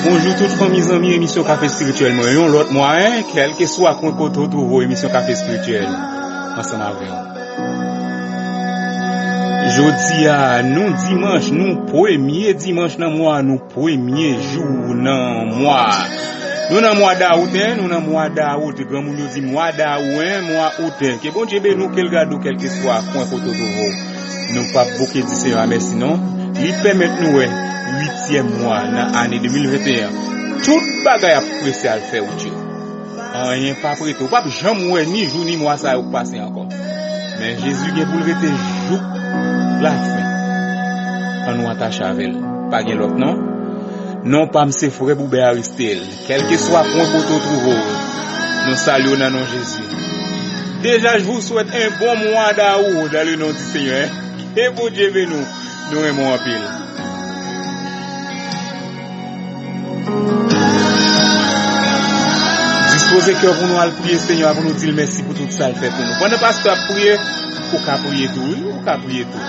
Bonjour toutes mes amis, émission Café Spirituel. Moi, yon l'autre moyen, quel que soit qu'on côté trouve émission Café Spirituel. Ensemble avec Jodi à nous dimanche, nous premier dimanche dans mois, nous premier jour dans mois. Nous dans mois d'août, nous dans mois d'août, grand moun dit mois d'août, mois août. Que bon Dieu nous quel gado quel que soit point côté trouve. Nous pas beaucoup dit Seigneur merci non. Il permet nous 8e mois dans l'année 2021. Tout bagay a pressé à le faire ou Dieu. Rien pas prêt tout. Pas jamais ni jour ni mois ça va passer encore. Mais Jésus qui pour lever jour la fin. On nous attache avec elle. Pas gen l'autre non. Non pas monsieur frère Boubé Aristel. Quel que soit point pour tout trouver. Nous saluons dans nom Jésus. Déjà je vous souhaite un bon mois d'août dans le nom du Seigneur. Et bon Dieu nous aimons en pile. Disposez cœur pour nous à prier Seigneur pour nous dire merci pour tout ça le fait pour nous. Pendant pasteur prier, ou ka prier tout.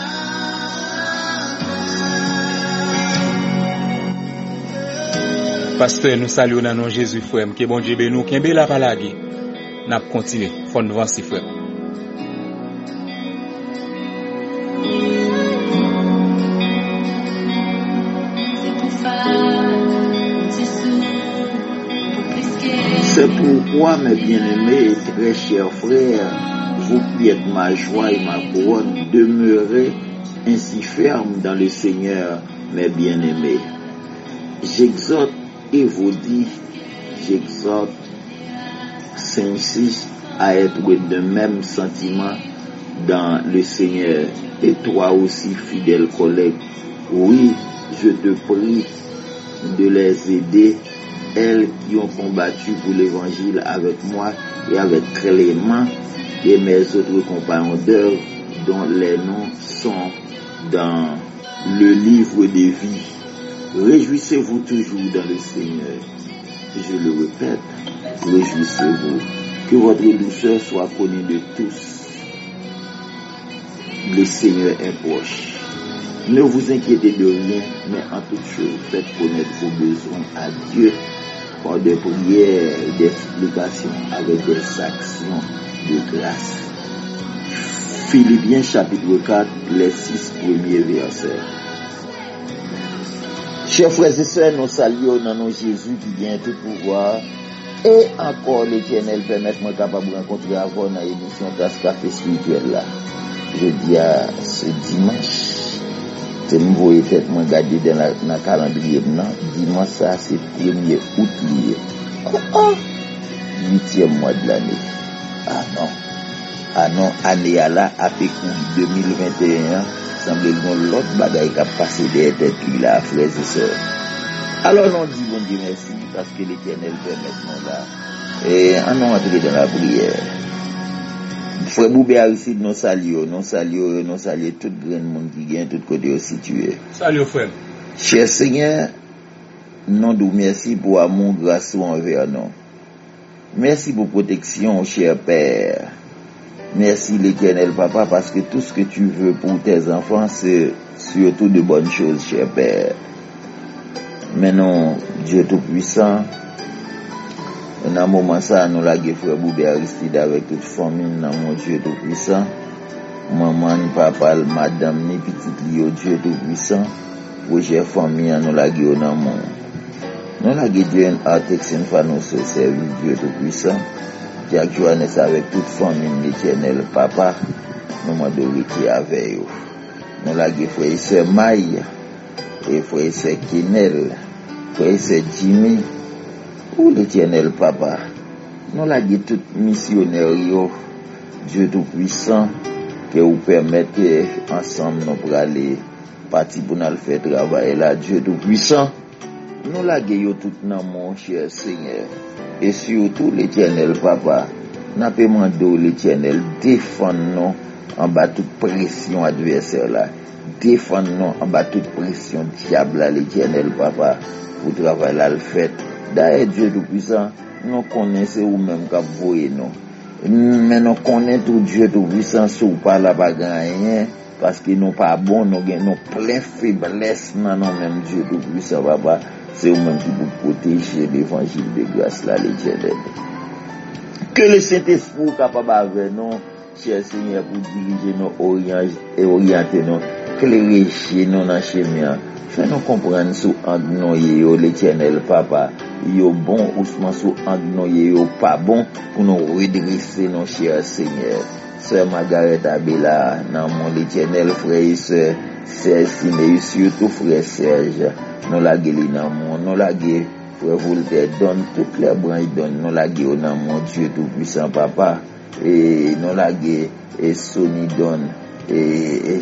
Pasteur nous saluons dans nom Jésus frère, que bon Dieu nous kembe la palagi. N'a continuer, faut nous voir si frère. C'est pourquoi, mes bien-aimés et très chers frères, vous qui êtes ma joie et ma couronne, demeurez ainsi fermes dans le Seigneur, mes bien-aimés. J'exhorte et vous dis, j'exhorte Saint-Cis à être de même sentiment dans le Seigneur. Et toi aussi, fidèle collègue, oui, je te prie de les aider, elles qui ont combattu pour l'évangile avec moi et avec Clément et mes autres compagnons d'œuvre dont les noms sont dans le livre des vies. Réjouissez-vous toujours dans le Seigneur. Je le répète, réjouissez-vous. Que votre douceur soit connue de tous. Le Seigneur est proche. Ne vous inquiétez de rien, mais en toute chose, faites connaître vos besoins à Dieu par des prières et des supplications avec des actions de grâce. Philippiens chapitre 4, les 6 premiers versets. Chers frères et sœurs, nous saluons dans nos Jésus qui vient tout pouvoir. Et encore l'Éternel permet-moi capable de rencontrer avant dans l'émission Tasse Café Spirituel là. Je dis à ce dimanche. C'est me voyez tête moi garder dans la calendrier non dimanche ça c'est 1er août lié. 8e mois de l'année. Ah non année là après 2021 semble que l'autre bagaille qui a passé derrière tête là frères et sœurs. Alors on dit bon Dieu merci parce que l'Éternel permet nous là et on entre dans la prière. Frère Boubé Aristide nous saluons tout grand monde qui vient tout côté situé. Salut frère. Cher Seigneur, nous nous merci pour amour grâce envers nous. Merci pour protection, cher Père. Merci l'Éternel Papa parce que tout ce que tu veux pour tes enfants c'est surtout de bonnes choses, cher Père. Maintenant, Dieu Tout-Puissant, dans un moment ça, nous l'avons frère Boubé Aristide avec toute famille, dans mon Dieu Tout-Puissant. Maman, papa, madame, ni petite li au Dieu Tout-Puissant. Projet famille, nous l'avons dans mon. Nous l'avons Dieu en Artex, une fois nous servir Dieu Tout-Puissant. Jacques Johannes avec toute famille, l'Éternel Papa. Nous m'avons donné qui avec eux. Nous l'avons frère et sœur Maï, et frère et sœur Kinel, frère et sœur Jimmy. Pour l'Éternel Papa, nous l'avons tout missionnaire, Dieu Tout-Puissant, que vous permettez ensemble nous pour aller partir pour nous faire travail là, Dieu Tout-Puissant. Nous l'avons tout dans mon cher Seigneur. Et surtout l'Éternel Papa, nous avons demandé l'Éternel défendre-nous en bas toute pression adversaire là. Défendre-nous en bas toute pression diable là, l'Éternel Papa, pour travailler là le fait. D'ailleurs, Dieu Tout-Puissant, nous connaissons ou même qu'à voyer nous. Mais nous connaissons tout Dieu Tout-Puissant, si vous parlez pas gagner, parce que nous pas bon, nous avons plein faiblesse dans nous même Dieu tout puissant papa, c'est vous même qui vous protéger l'évangile de grâce là l'Éternel. Que le Saint-Esprit capable avec nous, cher Seigneur, pour diriger nous, orienter nous, éclairer nous dans le chemin. Fais-nous comprendre sous nous l'Éternel papa, yo bon ou sous nous yo pas bon pour nous redresser nos chers Seigneur. Sœur Margaret Abela, dans mon l'Éternel frère et sœur Serge Siné, surtout frère Serge, nous la guéli dans mon, nous la gué frère Voltaire, donne toutes les branches, donne nous la gué dans mon Dieu tout puissant papa, et nous la gué et Sony donne et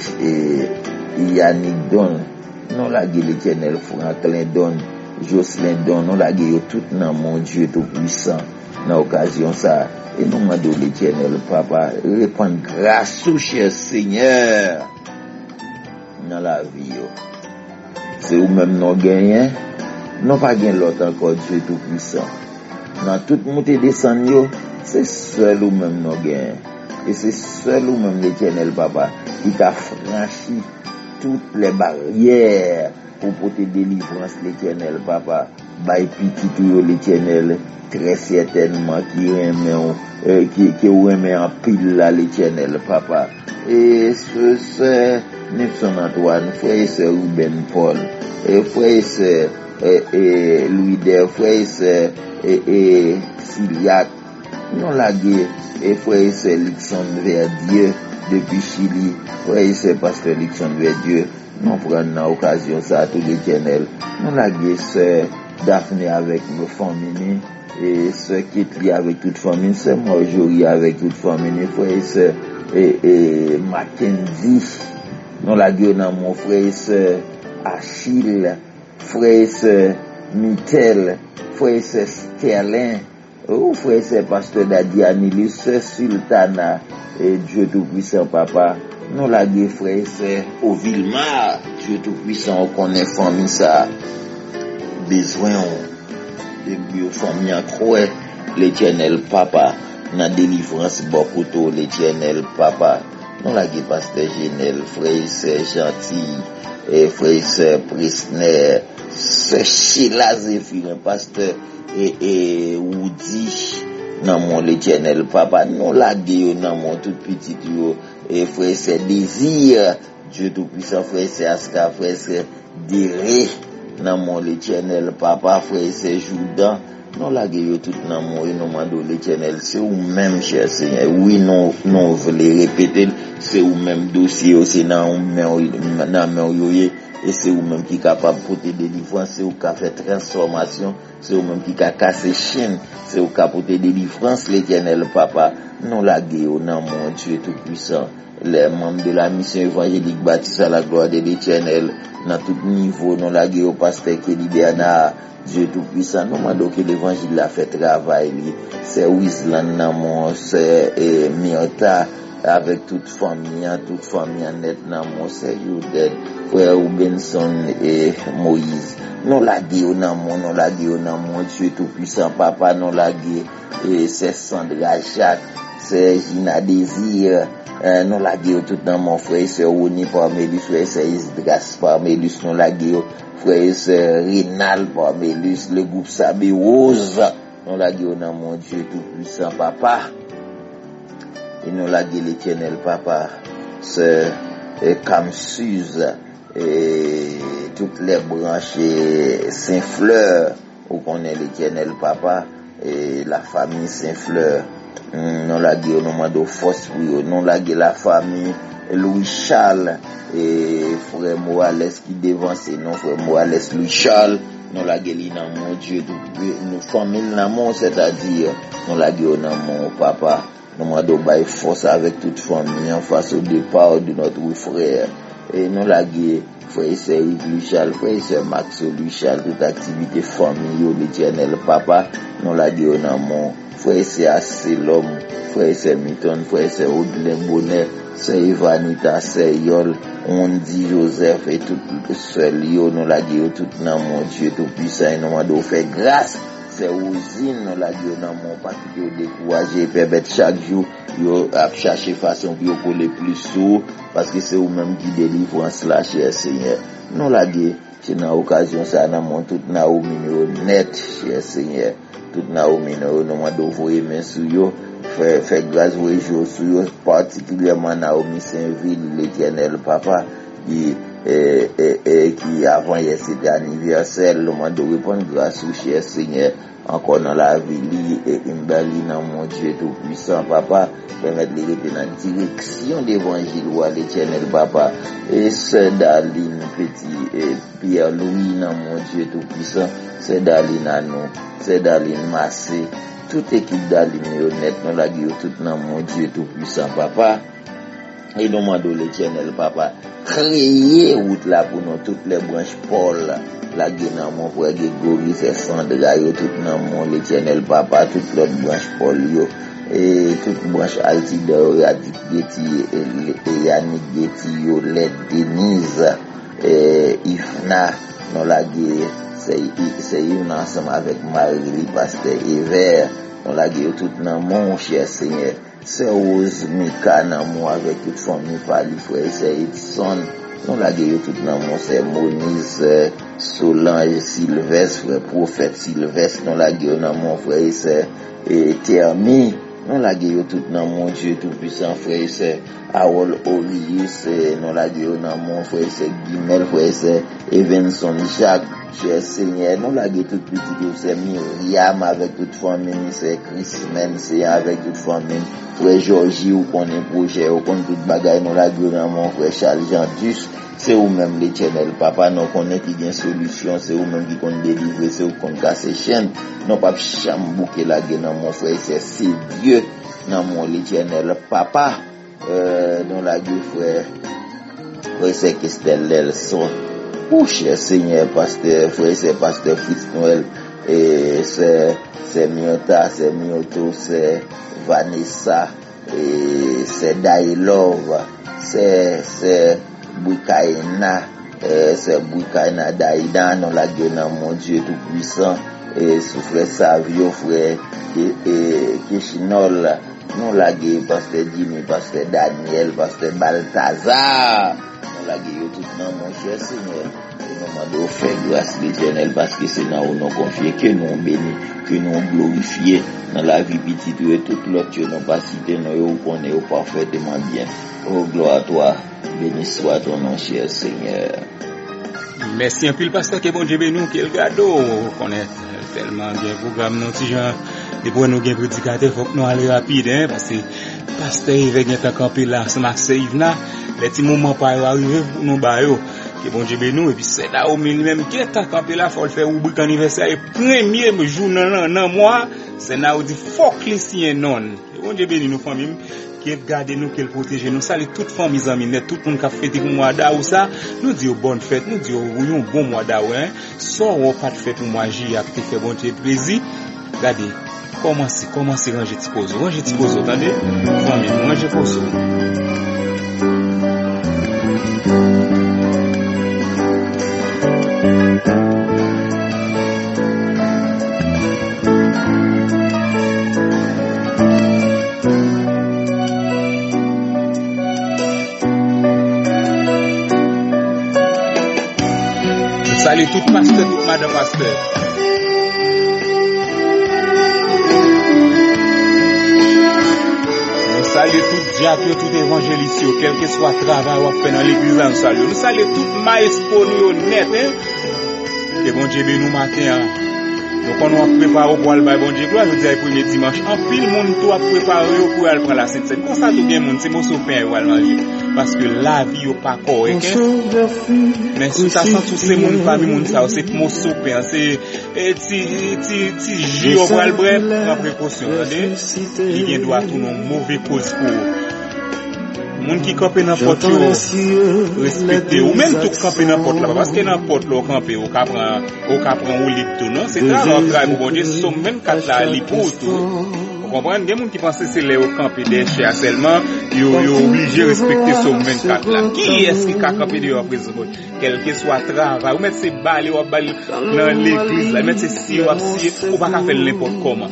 Yannick donne, nous la gué l'Éternel Franklin donne, Jocelyn donne, nous la gué tout dans mon Dieu tout puissant. Dans l'occasion ça, et nous demandons l'Éternel papa, répandre grâce au cher Seigneur dans la vie. C'est où même nous gagnons, nous pas gagner l'autre encore Dieu tout puissant. Dans toute montée descendre, c'est seul ou même nous gagnons. Et c'est seul ou même l'Éternel papa qui a franchi toutes les barrières pour porter délivrance l'Éternel papa. By petit l'Éternel très certainement qui remet en pile là l'Éternel papa. Et ce Nixon Antoine, frère et sœur Ruben Paul, et frère et sœur Louis Der, frère et sœur Siliac, non la guerre, et frère et sœur Alexandre Verdieu depuis Chili, frère et sœur pasteur Alexandre Verdieu, nous prenons l'occasion ça à tout l'Éternel, non la guerre sœur Daphné avec nos familles, et sœur Ketli avec toute famille, sœur Marjorie avec toute famille, frère et sœur Mackenzie, non la gueule dans mon frère et sœur Achille, frère et sœur Mitel, frère et sœur Sterling, frère et sœur pasteur Dadianili, sœur Sultana, et Dieu tout-puissant papa, non la gueule frère et sœur au Villemar, Dieu tout-puissant, on connaît famille ça, besoin de famille en croix, l'Éternel papa, dans délivrance beaucoup l'Éternel papa. Non la gué pasteur Genel, frère sœur Gentil, et frère sœur Presner, sœur Sheila Zéphirin, pasteur et Woody, non mon l'Éternel papa. Non la gué non mon tout petit yo, et frère sœur Désir, Dieu tout puissant, frère sœur Aska, frère sœur Déré, non mon l'Éternel papa, frère sœur Joudan. Non la gueule tout dans mon et nous demandons l'Éternel, c'est ou même cher Seigneur. Oui, non voulons répéter, c'est ou même dossier, c'est dans et c'est ou même qui est capable de porter délivrance, c'est ou qui a fait transformation, c'est ou même qui a cassé chaîne, c'est ou qui a porté délivrance l'Éternel papa. Non la gueule dans mon Dieu tout puissant. Les membres de la mission évangélique bâtissent à la gloire de l'Éternel dans tout niveau. Non la gueule au pasteur Kelly Bernard, Dieu tout-puissant, nous demandons que l'évangile a fait travail, c'est Wislan Namon, c'est Myrta, avec toute famille net Namon, c'est Youdel, frère Benson et Moïse. Nous la gué Namon, Dieu tout-puissant, papa, nous la gué, et c'est Sandra Jacques, c'est Gina Désir, nous la gué tout dans mon frère, c'est Oni Parmélus, frère, c'est Isdras Parmélus, nous la gué, frère, c'est Rénal Parmélus, le groupe Sabé Rose, nous la gué dans mon Dieu tout-puissant, papa, et nous la gué l'Éternel, papa, c'est Camsuse, et toutes les branches Saint-Fleur, où qu'on est l'Éternel, papa, et la famille Saint-Fleur. Non la gué au nom de force non la gué la famille Louis Charles et frère Morales qui devance non frère Morales Louis Charles non la gué dans mon Dieu nous famille l'amour c'est-à-dire non la gué au nom mon papa nous de bail force avec toute famille en face au départ de notre frère et non la gué frère et sœur Louis Charles frère et sœur Max Louis Charles toute activité famille l'Éternel papa non la gué au nom mon frère c'est assez l'homme, frère c'est Milton, frère c'est Audlin Bonnet, c'est Ivanita, c'est Yol, on dit Joseph et tout seul yo, nous la gué tout dans mon Dieu tout puissant et nous m'a fait grâce c'est usine non la gueule dans mon pas qui décourager permettre chaque jour yo a chercher façon pour coller plus sous parce que c'est ou même qui délivre cela cher Seigneur non la gueule c'est dans occasion ça dans mon tout Naomi net cher Seigneur tout Naomi nous demande voyer main sur yo fait grâce au jour sur yo particulièrement Naomi Saint-Ville l'Éternel papa qui avant hier c'était anniversaire le monde de répondre grâce au cher Seigneur encore dans la vie et imbali dans mon Dieu tout puissant papa permettre de rester dans la direction d'évangile ou à l'Éternel papa et c'est Daline petit et Pierre-Louis dans mon Dieu tout puissant c'est Daline à nous c'est Daline Massé toute équipe Daline honnête nous la gueule tout dans mon Dieu tout puissant papa et nous demandons l'Éternel papa créer route là pour nous toutes les branches Paul la guénan mon frère Grégory c'est Sandra yo tout dans mon l'Éternel papa toutes les branches Paul yo et toute branche Altidor Yadik Getty et Yannick Getty yo Led Denise et Ifna non la gué c'est une ensemble avec Marie pasteur Ever non la gué tout dans mon cher Seigneur c'est Rose Mika dans moi avec toute famille Pali frère c'est Edson non la gué tout dans mon c'est Moniz Solange Sylvestre frère prophète Sylvestre non la gué dans mon frère c'est Termi non la gué tout dans mon Dieu tout puissant frère c'est Harold Orius non la gué dans mon frère c'est Guimel frère c'est Evanson Jacques cher Seigneur non la gué tout petit c'est Myriam avec toute famille c'est Chris Men c'est avec toute famille frère Georgie ou connaît projet ou connaît toute bagaille non la gué dans mon frère Charles Jean Dus c'est ou même l'Éternel papa non connaît qui gagne solution c'est ou même qui connaît délivrer c'est ou connaît casser chaîne non pas chambouquer la gué dans mon frère c'est Dieu dans mon l'Éternel papa dans la gué frère c'est Christelle Lelson oh cher Seigneur pasteur frère c'est pasteur Fritz Noël et c'est Miota c'est Mioto c'est Vanessa et c'est Dailove c'est Bukaina c'est Bukaina Daïda dans la gueule dans mon Dieu tout puissant et sous frère Savio frère et Kishinol non la gueule pasteur Jimmy pasteur Daniel pasteur Balthazar non la gueule tout dans mon cher Seigneur et nous faire grâce l'Éternel parce que c'est dans où nous confier que nous bénis que nous glorifier dans la vie petite et toute l'autre que nous pas citer nous connaît parfaitement bien oh gloire à toi béni soit ton nom cher Seigneur. Merci un peu le pasteur que bon Dieu béni quel cadeau connaître tellement bien programme non si genre et pour nous gain prédicateur faut que nous aller rapide hein parce que pasteur il vient tant camper là c'est Marseille là les petits moments pas arriver nous ba yo que bon Dieu béni et puis c'est là au même qui tant camper là faut le faire rubrique anniversaire et premier jour dans mois c'est là où dit faut clisien non bon Dieu béni nous famille qui garder nous qui protéger nous salut toute famille amis net tout monde qui a fêté pour mois d'août ça nous dit bonne fête nous dit un bon mois d'août hein soit on pas de fête pour moi j'ai a fait bon Dieu plaisir regardez commencez ranger petit pozo attendez famille ranger pozo Salut tout pasteur, toute madame pasteur. Nous saluons tout diacre, tout évangéliste, quel que soit le travail qu'on fait dans l'église, nous saluons. Nous saluons tout maestro net, hein. Que bon Dieu bénisse nous matin. Donc on va préparer pour aller bon Dieu gloire, je dis le premier dimanche. En pile monde tout a préparé pour aller prendre la Sainte Seine. Comme ça tout bien monde, c'est mon pain ou aller manger parce que la vie est pas correcte. Mais si ça sent tous ces monde famille monde ça, c'est mon pain, c'est ti jio pour aller prendre précaution, attendez. Il vient doit tout non mauvais cause pour moun qui camper dans porte respecter ou même tout camper dans porte là parce que dans porte là camper au cap prend ou libre tout non c'est là on travaille bon Dieu sont même quatre là li pour tout comprendre, il y a des gens qui pensent que c'est les camper des chers seulement, ils sont obligés de respecter ce 24 là. Qui est-ce qui a campé dehors président? Quel que soit travail, ou mettre ses balles ou balles dans l'église, là, mettre ses si ou pas faire n'importe comment.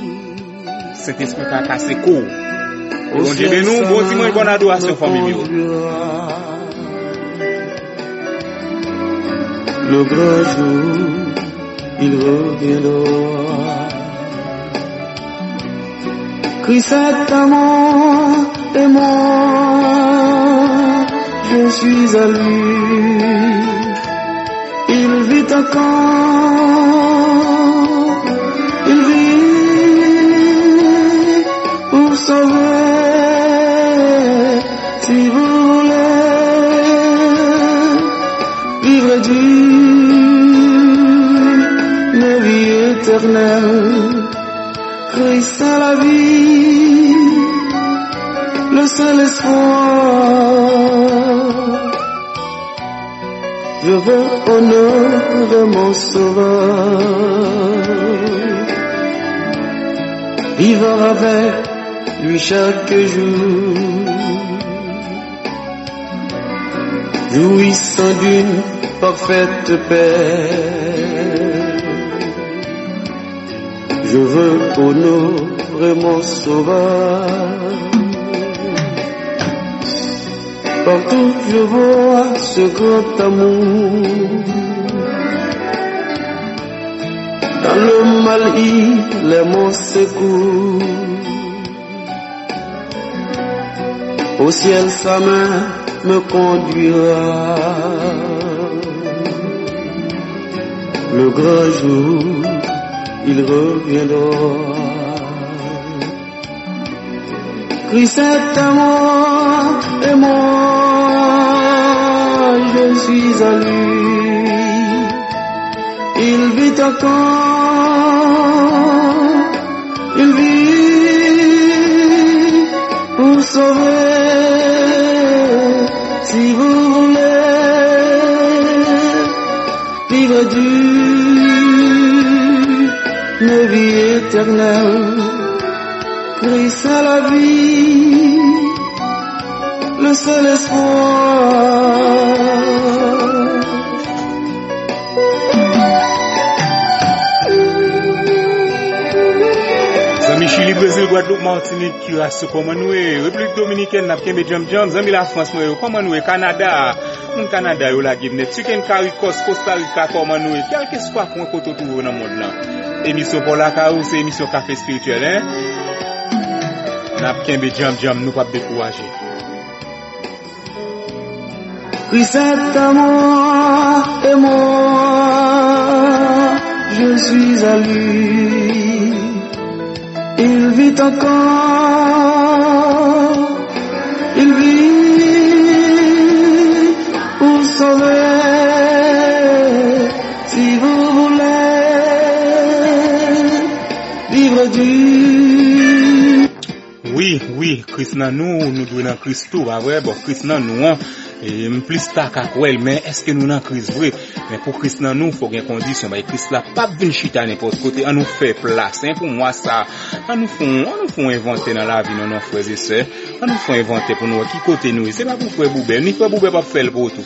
Saint-Esprit a cassé court. Bon Dieu de nous, bon dimanche, bonne adoration famille. Le grand jour, il reviendra. Christ est à moi et moi, je suis à lui. Il vit encore, il vit pour sauver. Si vous voulez vivre d'une vie éternelle, Christ à la vie, le seul espoir. Je veux honorer mon sauveur, vivre avec lui chaque jour, jouissant d'une parfaite paix. Je veux honorer mon sauveur. Partout je vois ce grand amour. Dans le mal il est mon secours. Au ciel sa main me conduira. Le grand jour il reviendra. Christ est à moi et moi je suis à lui. Il vit encore, il vit pour sauver. Si vous voulez vivre d'une vie éternelle, Christ à la vie, le seul espoir. Zami Chili, Brésil, Guadeloupe, Martinique, Curaçao, comment nous est? République Dominicaine, n'a pas jam, Zami la France, nous comment nous est? Canada, mon Canada, yo la Guinée, Chicken Caricos, Costa Rica, comment nous est? Quel que soit point qu'on trouve dans le monde là. Émission pour la Carou, c'est émission café spirituel, hein? N'a pas jam, nous pas décourager. Christ est à moi et moi, je suis à lui. Il vit encore, il vit pour sauver. Si vous voulez vivre du... Oui, Christ nan nous devons dans Christ tout, pas vrai? Bon, Christ nan nous, hein. Et plus ta kakwel, mais est-ce que nous dans Christ vrai? Mais pour Christ nan nous, faut qu'il y ait condition. Mais Christ là, pas venir chita n'importe côté, on nous fait place, hein. Pour moi, ça, on nous font inventer dans la vie, nos frères et sœurs. On nous font inventer pour nous, qui côté nous. C'est pas pour frère Boubel, ni frère Boubel pas faire pour tout.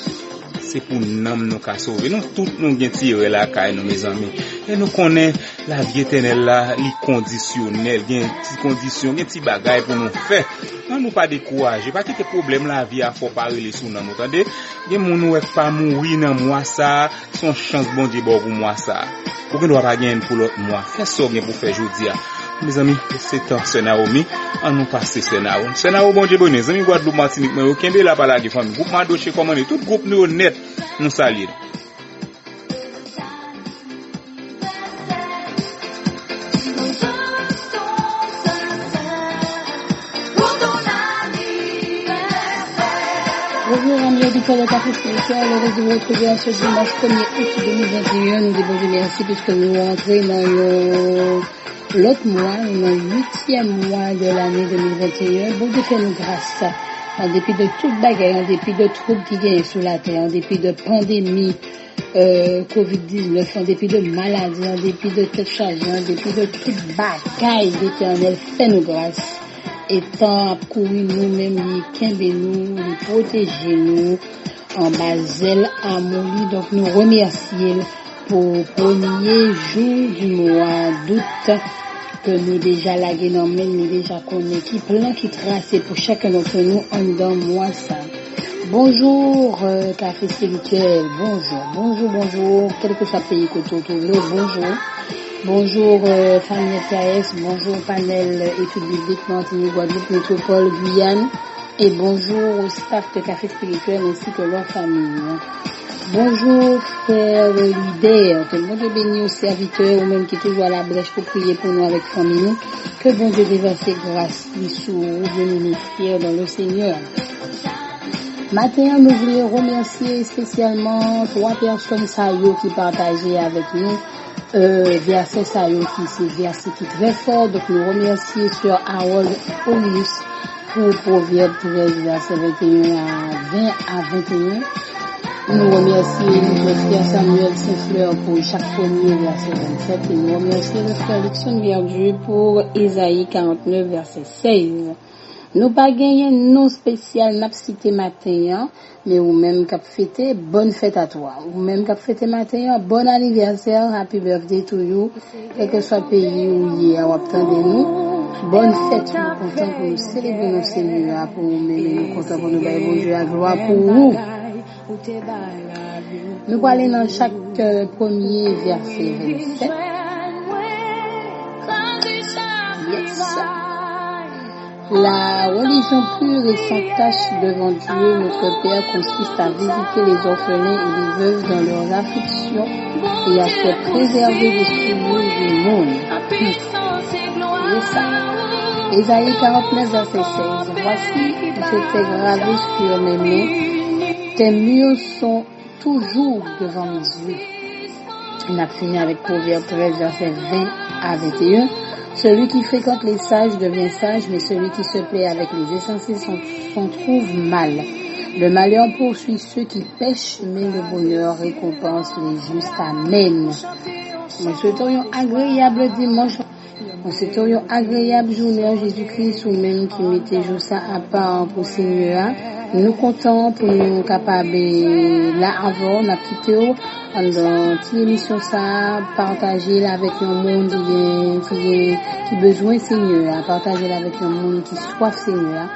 C'est pour nous qu'à sauver. Nous, tous nous gen tiré la caille, nous, mes amis. Et nous connaissons la vie éternelle là, les conditionnels, gen petite condition, gen petit bagay pour nous faire. On nous pas décourager, pas que problème la vie a faut parler sous nous, entendez? Gen moun nou pas mourir dans moi ça, son chance bon Dieu bon pour moi ça. Pour que nous pas gagner pour l'autre mois. Fais ça bien pour faire jodi a. Mes amis, c'est un Senaomi, on nous passe Senao. Senao bon Dieu bon, mes amis Guadeloupe Martinique, mais aucun de la parole de famille. Groupe Madoché commandé, tout groupe nous honnête, nous saluons. Bonjour amis auditeurs de Café Spirituel, heureux de vous retrouver en ce dimanche 1er août 2021. Nous devons vous remercier puisque nous rentrons dans l'autre mois, le 8e mois de l'année 2021. Bon Dieu fait nous grâce, en dépit de toute bagarre, en dépit de troubles qui viennent sur la terre, en dépit de pandémie, COVID-19, en dépit de maladies, en dépit de tête chargée, en dépit de toute bagaille, l'Éternel fait nous grâce. Et tant à courir nous-mêmes, les nous, les protéger nous, en basel amour. Donc nous remercions pour le premier jour du mois d'août que nous déjà lagué dans nous déjà connaît qui plan qui tracé pour chacun d'entre nous en dans mois ça. Bonjour café spirituel, bonjour, quel que soit le pays que tu trouves, bonjour famille KS, bonjour panel études bibliques Martinique, Guadeloupe, Métropole, Guyane et bonjour au staff de café spirituel ainsi que leur famille. Bonjour frère leader, que bon Dieu bénisse aux serviteurs ou même qui est toujours à la brèche pour prier pour nous avec famille, que bon Dieu déverse grâce sur le ministère dans le Seigneur. Maintenant, nous voulons remercier spécialement 3 personnes qui partageaient avec nous verset qui c'est verset qui est très fort. Donc nous remercions sur Harold Olius pour Proverbe 13 verset 21 à 20 à 21. Nous remercions le frère Samuel Saint-Fleur pour chaque premier verset 27 et nous remercions le frère Luxon Verdieu pour Ésaïe 49 verset 16. Nous pas gagné non spécial n'a cité matin mais ou même cap fêter bonne fête à toi ou même cap fêter matin bon anniversaire happy birthday to you quel que soit pays où il y a attendez nous bonne fête nous content pour nous célébrer nos Seigneur pour nous content pour nous bailler bon Dieu à gloire pour vous. Nous allons aller dans chaque premier verset 27. Yes. La religion pure et sans tache devant Dieu, notre Père, consiste à visiter les orphelins et les veuves dans leurs afflictions et à se préserver des souillures du monde. C'est ça. Ésaïe 49, verset 16. Voici, je t'ai gravé sur mes mains, tes murs sont toujours devant mes yeux. On a fini avec Proverbe 13, verset 20 à 21. Celui qui fréquente les sages devient sage, mais celui qui se plaît avec les insensés s'en trouve mal. Le malheur poursuit ceux qui pêchent, mais le bonheur récompense les justes. Amen. Nous souhaitons un agréable dimanche. Nous souhaitons une agréable journée à Jésus-Christ, ou même qui mettez jour ça à part pour Seigneur. Nous comptons pour nous capables là avant la petite dans cette émission ça partager avec un monde qui besoin Seigneur, partager avec un monde qui soif Seigneur.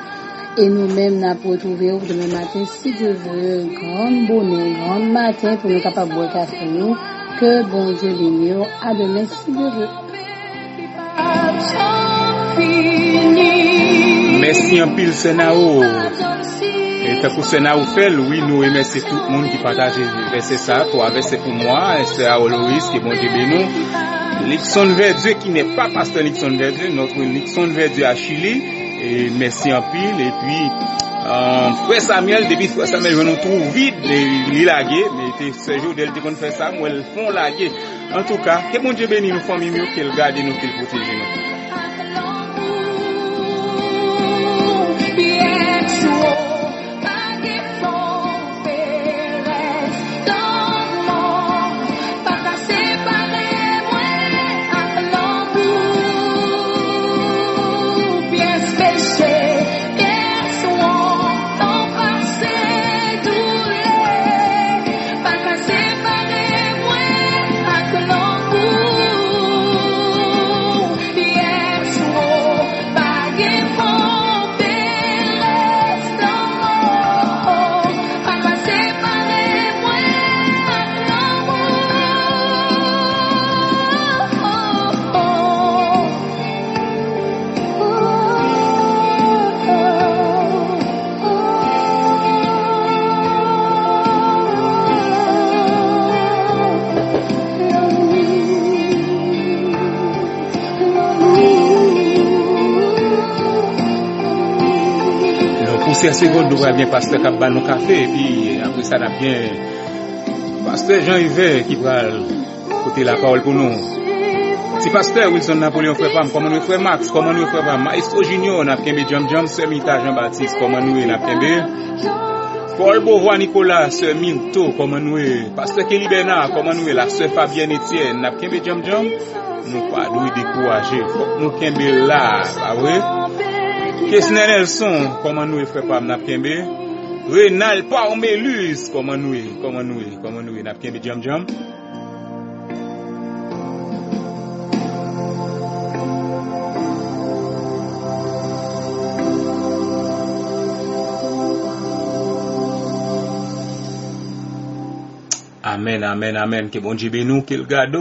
Et nous-mêmes n'a pour retrouver demain matin si Dieu veut grand bonheur, grand matin pour nous capables boire café nous que bon Dieu bénisse. À demain si Dieu veut. Merci un pile Sénao. Et tant que Sénao fait, oui, nous remercions tout le monde qui partage verset ça, pour verset pour moi, c'est Aoloïs qui est bon Dieu béni. Nixon Verdieu qui n'est pas pasteur Nixon Verdieu, notre Nixon Verdieu à Chili. Et merci en pile. Et puis, frère Samuel, depuis frère Samuel, je nous trouve vide, il lagué, mais ce jour d'elle qu'on fait ça, moi, elles font laguer. En tout cas, que bon Dieu bénisse nous, famille, mieux qu'elle garde nous, qu'elle protège nous. Pour secondes, nous voyons bien pasteur qui a nos café, et puis après ça, on a bien pasteur Jean-Yves qui va côté la parole pour nous. Si pasteur Wilson Napoléon frère Pam, comment nous frère Max, comment nous frère Pam, Maestro Junior, on a bien Jam Semita Jean-Baptiste, comment nous on a bien Paul Beauvoir Nicolas, Sœur Minto, comment nous est, Pasteur Kelly Bernard, comment nous est, la Sœur Fabienne Etienne, n'a kembe jam jam, nous pas nous décourager, faut nous kembe là, pas vrai? Kesner Nelson, comment nous est, frère Pam, n'a kembe? Renal Parmelus, comment nous est, n'a kembe jam jam? Amen. Que bon Dieu bénisse, qu'il garde,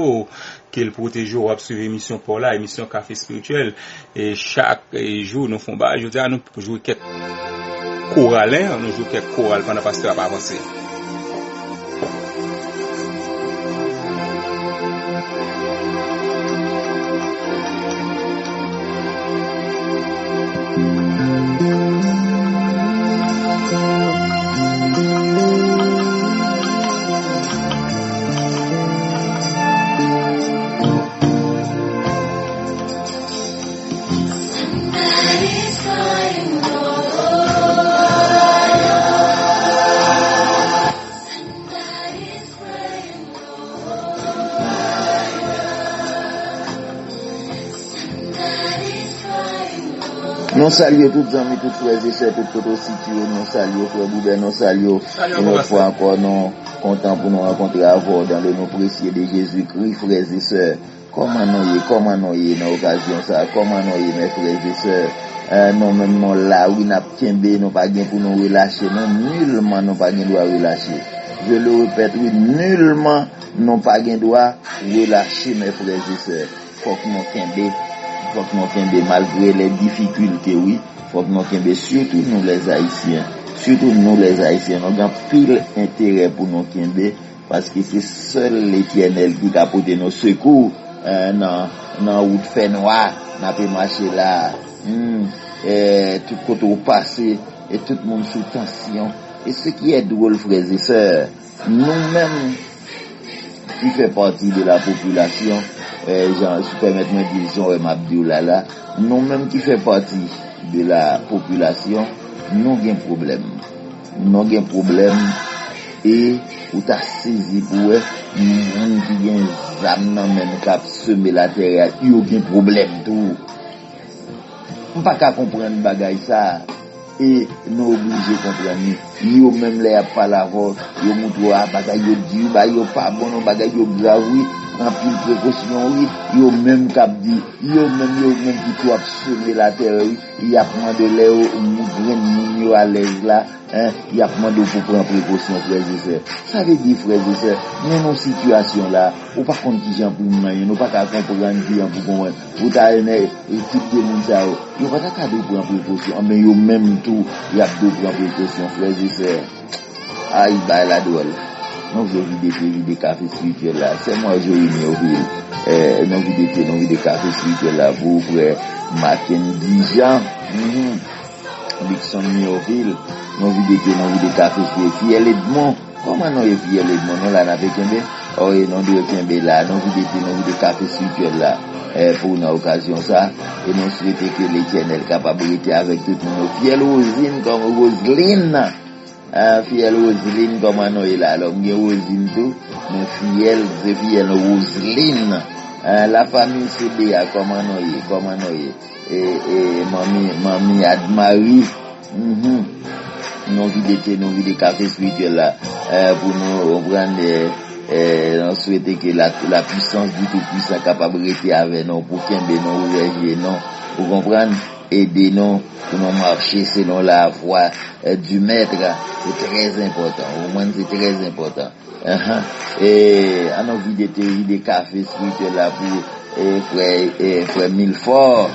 qu'il protège, ou sur émission pour la émission Café Spirituel. Et chaque jour, nous faisons je dis à nous jouer quelques chorales, nous jouons quelques chorales pendant que le pasteur va avancer. Nous saluons toutes les amis, toutes frères et sœurs, toutes les situés, nous saluons frère Boubert, nous saluons une fois encore, nous contents pour nous rencontrer à vous dans le nom précieux de Jésus-Christ, frères et sœurs. Comment nous y dans l'occasion ça, comment nous y mes frères et sœurs, nous même là où nous avons nous pas pour nous relâcher, nous nullement nous pas droit relâcher. Je le répète, oui, nullement nous pas droit relâcher mes frères et sœurs. Faut que nous kembe malgré les difficultés, oui, faut que nous kembe surtout nous les Haïtiens, nous avons pile intérêt pour nous kembe parce que c'est seul l'Éternel qui a apporté nos secours dans route fait noir, n'a pas marché là, tout côté au passé et tout le monde sous tension. Et ce qui est drôle, frères et sœurs, nous-mêmes qui fait partie de la population, je permets de dire Jean Mabdioula là, nous-mêmes qui fait partie de la population, nous avons un problème et ou t'as saisi pour nous qui gagne zam nan men cap semer la terre, il y a aucun problème tout. On pas qu'à comprendre bagay ça et nous obligés comprendre. Yo même les a pas la voix, yo montre bagay yo dit yo pas bon bagay yo grave oui. En pile précaution, oui, yo même cap dit, yo même qui tout semer la terre, oui, il y a point de l'air, ou à l'aise là, il y a point de pour prendre précaution, frères et sœurs. Ça veut dire, frères et sœurs, mais nos situations là, ou pas contre qui j'en pour nous pas qu'à comprendre qui j'en pour comprendre, vous t'avez type de monde ça, yo pas qu'à de prendre précaution, mais yo même tout, il y a de prendre précaution, frères et sœurs. Aïe, bah, la drôle. Non, je vis des cafés spirituels là. C'est moi, je vis au ville. Non, vis des cafés spirituels là. Vous, frère, Mackenzie Jean. Dixon Mioville. Non, vis des cafés spirituels. Fiel Edmond. Comment non, Fiel Edmond? Non, là, n'a pas qu'un oh, et non, de qu'un là. Non, vis des cafés spirituels là. Pour une occasion ça. Et nous souhaitons que l'Éternel capabilité avec tout le monde. Fiel Rosine comme Roseline. Fiel Roseline comme on est là, alors il y a Rosine tout, mais fiel Roseline, la famille CBA comme on est, et mamie Admarie, nous vit des cafés spirituels là, pour nous prendre, on souhaite que la puissance du tout-puissant capabilité avec nous, pour qu'il y ait nous, vous comprenez? Aider-nous pour nous marcher selon la voie du maître, c'est très important. Au moins, c'est très important. Et on a envie de théorie des cafés spirituels là pour frère Milfort.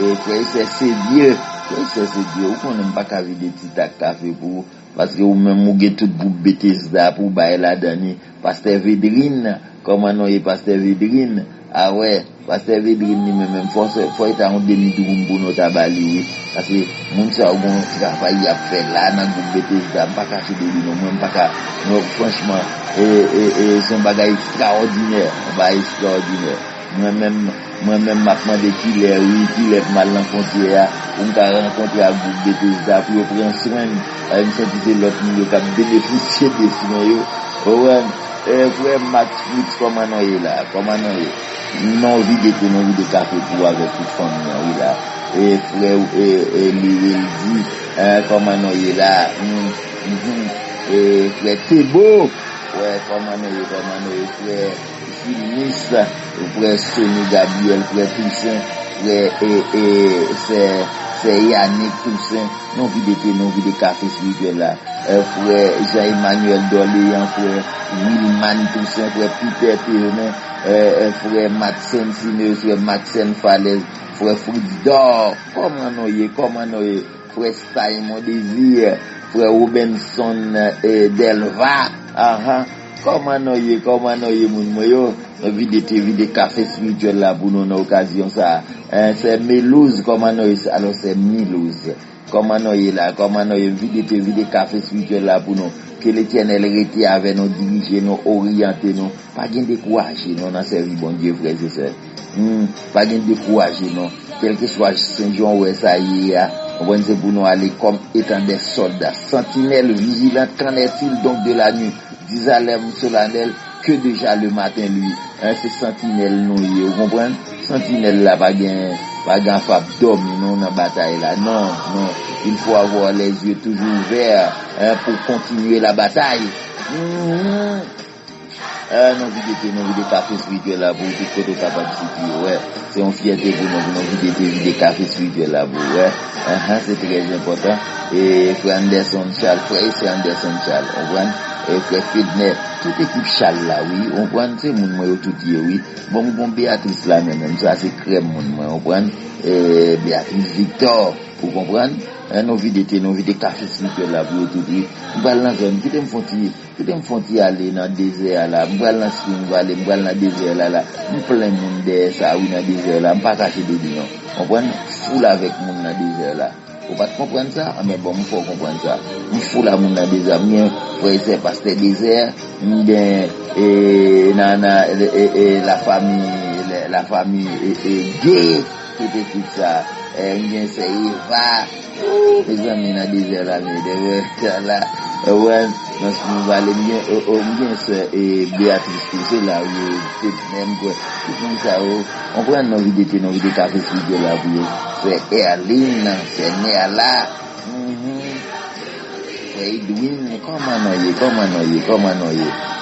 Et frère c'est Dieu. Ou qu'on n'aime pas qu'à vider des petits café pour parce que ou même ou get tout pour Bethesda pour bailler la dernière Pasteur Védrine, comment non est Pasteur Védrine. Ah ouais, Pasteur Védrine même faut être en demi-tour pour nous tabali parce que moun sa bon travail a fait là dans groupe Bethesda pas cacher de lui non même pas ca non franchement et son bagage extraordinaire, Moi-même m'a demandé qui est mal rencontré à on t'a rencontré à bout de des pour prendre soin une sentir l'autre monde qui a bénéficié de sinon ouais frère Max Flix comment non vide de café pour avec toute famille oui là et frère lui dit comment il là et frère Thébo ouais comment frère Philippe frère Sonny Gabriel frère Toussaint frère c'est Yannick Toussaint non vide café spirituel là frère Jean-Emmanuel Doléan frère Wilman Toussaint frère Peter Théonet frère Maxen Simeus frère Maxen Falaise frère Fridor comment frère Stein mon désir frère Robinson Delva comment moun moyo vide café spirituel là pour nous occasion ça c'est Melouse alors c'est Milouse comment vide café spirituel là pour nous que l'Éternel rete avec nous diriger nous orienter nous pas gain décourager nous dans servir bon Dieu frères et sœurs pas gain décourager nous quel que soit Saint-Jean ou ça y est on c'est pour nous aller comme étant des soldats sentinelles vigilantes qu'en est-il donc de la nuit Disalem solennel que déjà le matin lui c'est sentinelle nous vous comprenez sentinelle là pas gain fab dormir non dans bataille là non il faut avoir les yeux toujours ouverts pour continuer la bataille non vidéo café spirituel là pour tout côté capable de ouais c'est une fierté pour nous vidéo café spirituel là pour ouais c'est très important et frère Anderson Charles on voit et frère Fidner toute équipe Charles là oui on voit c'est mon moi tout dit oui bon Béatrice là même ça c'est crème mon moi on voit Béatrice Victor pour comprendre nos vidéos café spirituel là pour tout dire balance zone qui me font aller dans désert là balance aller dans désert là plein monde ça oui dans désert là pas cacher des non on prend foule avec monde dans désert là faut pas comprendre ça mais bon il faut comprendre ça foule la monde dans désert bien frère c'est pasteur désert et nana et la famille gay tout ça bien c'est Eva les amis dans désert là mais là ouais nous va aller bien c'est Béatrice c'est là où même quoi tout ça on prend nos vidéos café studio là c'est Erline c'est Néala c'est Edwin comment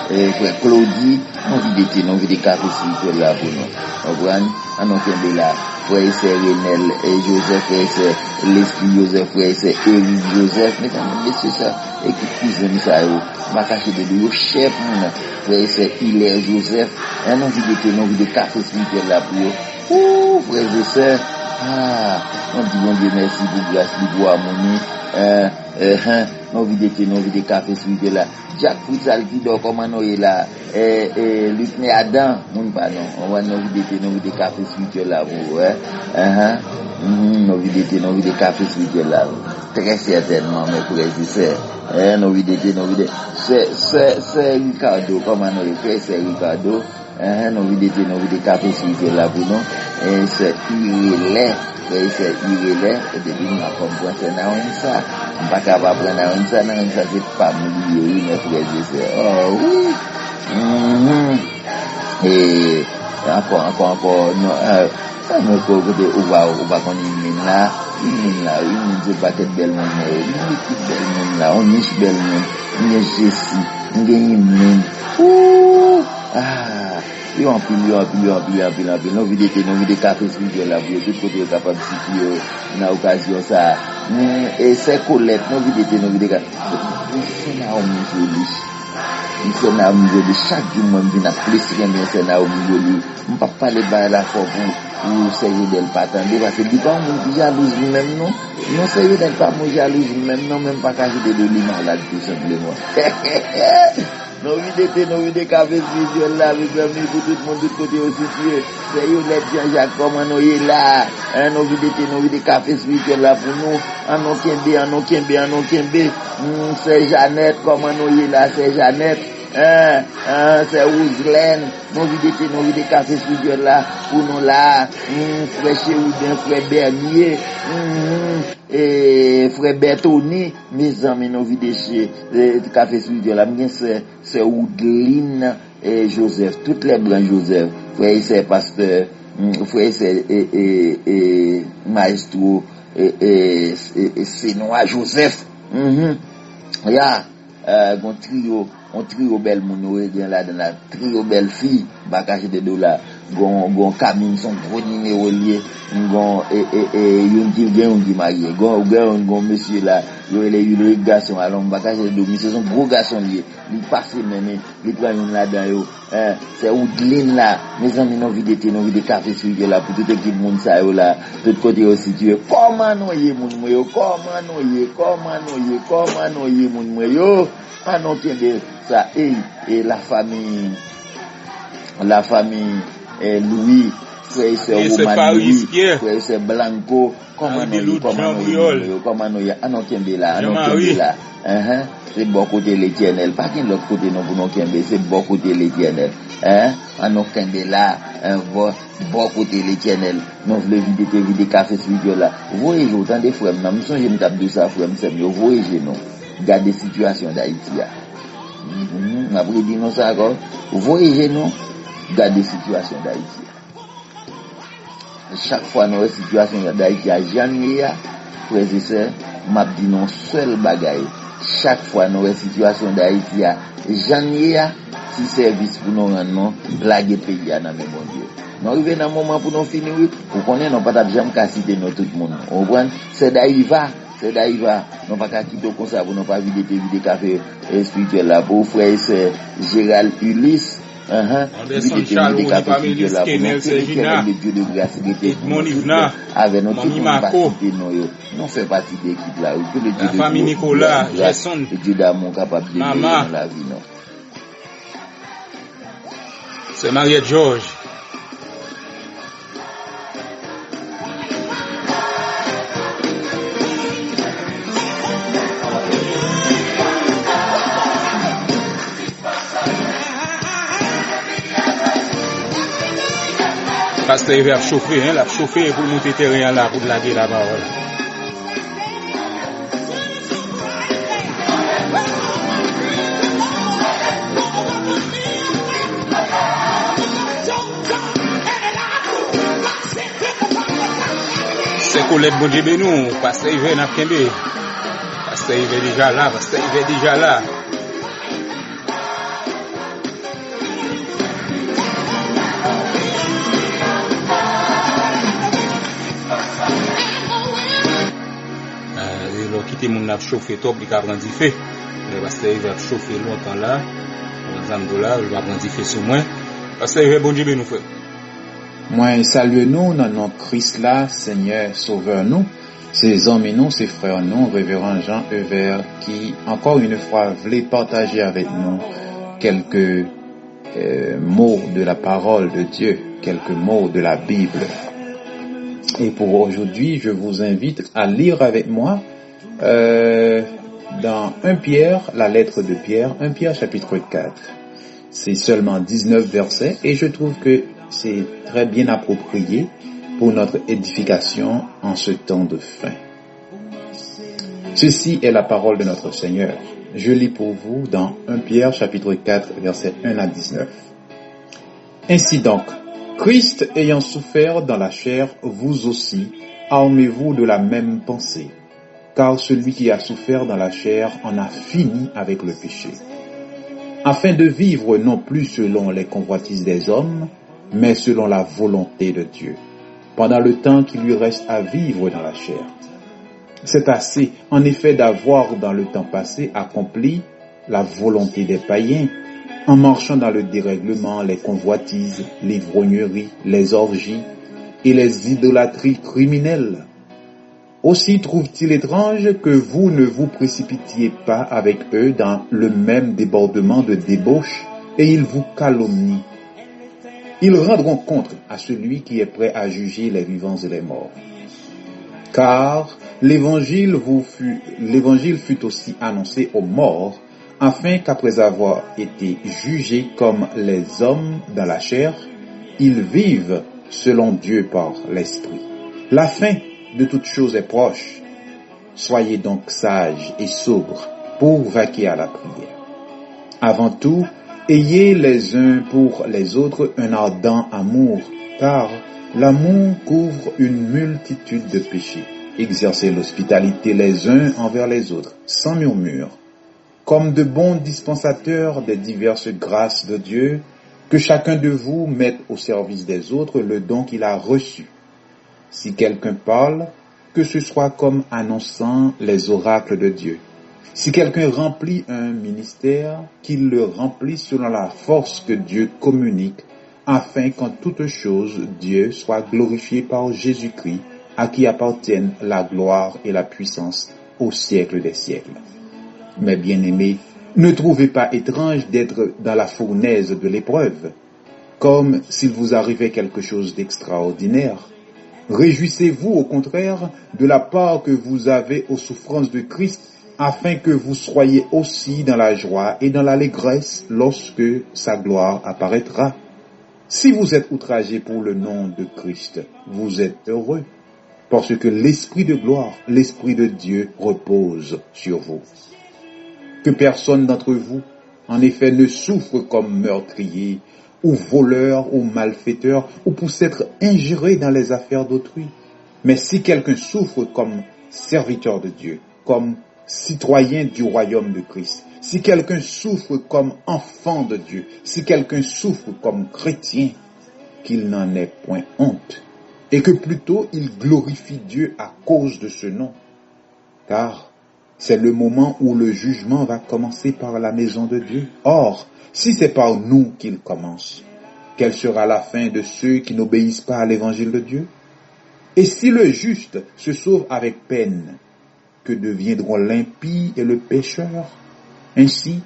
frère Claudie nos vidéos café studio là pour nous on prend on là frère c'est Renel et Joseph frère c'est Leslie Joseph frère c'est Eric Joseph mais c'est ça et qui cuisine ça va cacher de lui chef frère c'est Hilaire Joseph non vidéo café spirituel là pour frère et sœur on dit bon Dieu merci pour grâce pour harmonie non vidéo café spirituel là Jacques Fritzal qui dort comme on est là Luc Adam mon pardon on va nos vidéo café spirituel là pour nos vidéo café spirituel là très certainement mes frères et sœurs nos vidéos c'est Ricardo comme on est c'est Ricardo nos vidéos café spirituel là pour nous c'est Irélé et depuis nous comprendre c'est dans ça pas capable prendre ça c'est pas milieu mes frères et sœurs oui et encore non côté on va connaître là une c'est pas tête belle monde là on est belle monde on est Jessie on gagne il y a un pile nos vidéos café spirituel là pour tout côté capable de situer dans occasion ça et c'est Colette nos vidéos c'est là on là de chaque jour moi vient plus bien c'est là on pas parler ba la fois pour sérieux d'elle pas attendre parce que dit pas on jalouse même non sérieux d'elle pas moi jalouse même pas cacher de l'humain là tout simplement nos vidéos café spirituel là mes amis pour tout le monde de côté aussi c'est Yolette Jean-Jacques comment nous est là nos vidéos café spirituel là pour nous en Okembe c'est Jeannette comment nous est là c'est Jeannette c'est Roselène, nous vide café spirituel là, pour nous là, frère Chéoudin, frère Bernier, et frère Bertoni, mes amis, nous vide chez café spirituel là, c'est Oudeline et Joseph, toutes les blancs Joseph, frère c'est pasteur, frère c'est maestro, et c'est Noah Joseph, on trio belle moun gen là dans la trio belle fille ba cacher de dollars gon Camille son gros numéro lié gon yon qui marié gon monsieur là yo les garçon alors ba cacher de dollars c'est son gros garçon lié il passe même il prend une là dedans yo c'est Oudeline là mes amis non vide café sur là pour toute équipe monde ça yo là de côté aussi situé comment noyer moun yo comment noyer moun yo ah non tiens ça et la famille Louis frère c'est Louis frère c'est Blanco comment nous ah non tiens là c'est bon côté l'Éternel pas qu'un l'autre côté non pour non tiens c'est bon côté l'Éternel ah non tiens là bon côté l'Éternel non veut vider café sur là voyez autant des frères nous songe me tape de ça frère c'est mieux voyez non garder situation d'Haïti après dit non ça encore voyez non garder situation d'Haïti chaque fois dans situation d'Haïti à January frères et sœurs m'a dit non seul bagaille chaque fois dans situation d'Haïti à January si service pour nous rendre blague pays dans même bon Dieu nous arrivé dans moment pour nous finir pour connaître non pas jamais citer nous tout le monde on comprend c'est d'Aïva non pas qu'à quitter comme ça pour non pas vider café spirituel là pour frère c'est Gérald Ulysse vider café spirituel là pour le Dieu de grâce avec notre non fait partie d'équipe là que le Dieu de famille Nicolas Gerson le Dieu d'amour capable de dans la vie non c'est Mariette Georges Pasteur il va chauffer, la chauffer pour monter terrain là, pour blaguer la parole. C'est Colette Bondier Benou, Pasteur il va n'a kembe. Pasteur il va déjà là, quitter mon a chauffer top il va prendre feu parce que il va chauffer longtemps là $100 il va prendre feu sur moi parce que il va bon Dieu nous frère moi salue nous dans nom Christ là Seigneur sauveur nous ses hommes et nous ses frères nous révérend Jean Evert qui encore une fois voulait partager avec nous quelques mots de la parole de Dieu quelques mots de la Bible et pour aujourd'hui je vous invite à lire avec moi dans 1 Pierre, la lettre de Pierre, 1 Pierre chapitre 4. C'est seulement 19 versets et je trouve que c'est très bien approprié pour notre édification en ce temps de fin. Ceci est la parole de notre Seigneur. Je lis pour vous dans 1 Pierre chapitre 4 versets 1 à 19. Ainsi donc, Christ ayant souffert dans la chair, vous aussi, armez-vous de la même pensée. Car celui qui a souffert dans la chair en a fini avec le péché, afin de vivre non plus selon les convoitises des hommes, mais selon la volonté de Dieu, pendant le temps qui lui reste à vivre dans la chair. C'est assez, en effet, d'avoir dans le temps passé accompli la volonté des païens, en marchant dans le dérèglement, les convoitises, l'ivrognerie, les orgies et les idolâtries criminelles. Aussi trouve-t-il étrange que vous ne vous précipitiez pas avec eux dans le même débordement de débauche, et ils vous calomnient. Ils rendront compte à celui qui est prêt à juger les vivants et les morts. Car l'évangile fut aussi annoncé aux morts, afin qu'après avoir été jugés comme les hommes dans la chair, ils vivent selon Dieu par l'Esprit. La fin de toute chose est proche. Soyez donc sages et sobres pour vaquer à la prière. Avant tout, ayez les uns pour les autres un ardent amour, car l'amour couvre une multitude de péchés. Exercez l'hospitalité les uns envers les autres, sans murmure, comme de bons dispensateurs des diverses grâces de Dieu, que chacun de vous mette au service des autres le don qu'il a reçu. Si quelqu'un parle, que ce soit comme annonçant les oracles de Dieu. Si quelqu'un remplit un ministère, qu'il le remplisse selon la force que Dieu communique, afin qu'en toute chose Dieu soit glorifié par Jésus-Christ, à qui appartiennent la gloire et la puissance au siècle des siècles. Mes bien-aimés, ne trouvez pas étrange d'être dans la fournaise de l'épreuve, comme s'il vous arrivait quelque chose d'extraordinaire. Réjouissez-vous au contraire de la part que vous avez aux souffrances de Christ, afin que vous soyez aussi dans la joie et dans l'allégresse lorsque sa gloire apparaîtra. Si vous êtes outragés pour le nom de Christ, vous êtes heureux, parce que l'Esprit de gloire, l'Esprit de Dieu repose sur vous. Que personne d'entre vous, en effet, ne souffre comme meurtrier, ou voleur, ou malfaiteur, ou pour s'être ingéré dans les affaires d'autrui. Mais si quelqu'un souffre comme serviteur de Dieu, comme citoyen du royaume de Christ, si quelqu'un souffre comme enfant de Dieu, si quelqu'un souffre comme chrétien, qu'il n'en ait point honte, et que plutôt il glorifie Dieu à cause de ce nom. Car c'est le moment où le jugement va commencer par la maison de Dieu. Or, si c'est par nous qu'il commence, quelle sera la fin de ceux qui n'obéissent pas à l'évangile de Dieu? Et si le juste se sauve avec peine, que deviendront l'impie et le pécheur? Ainsi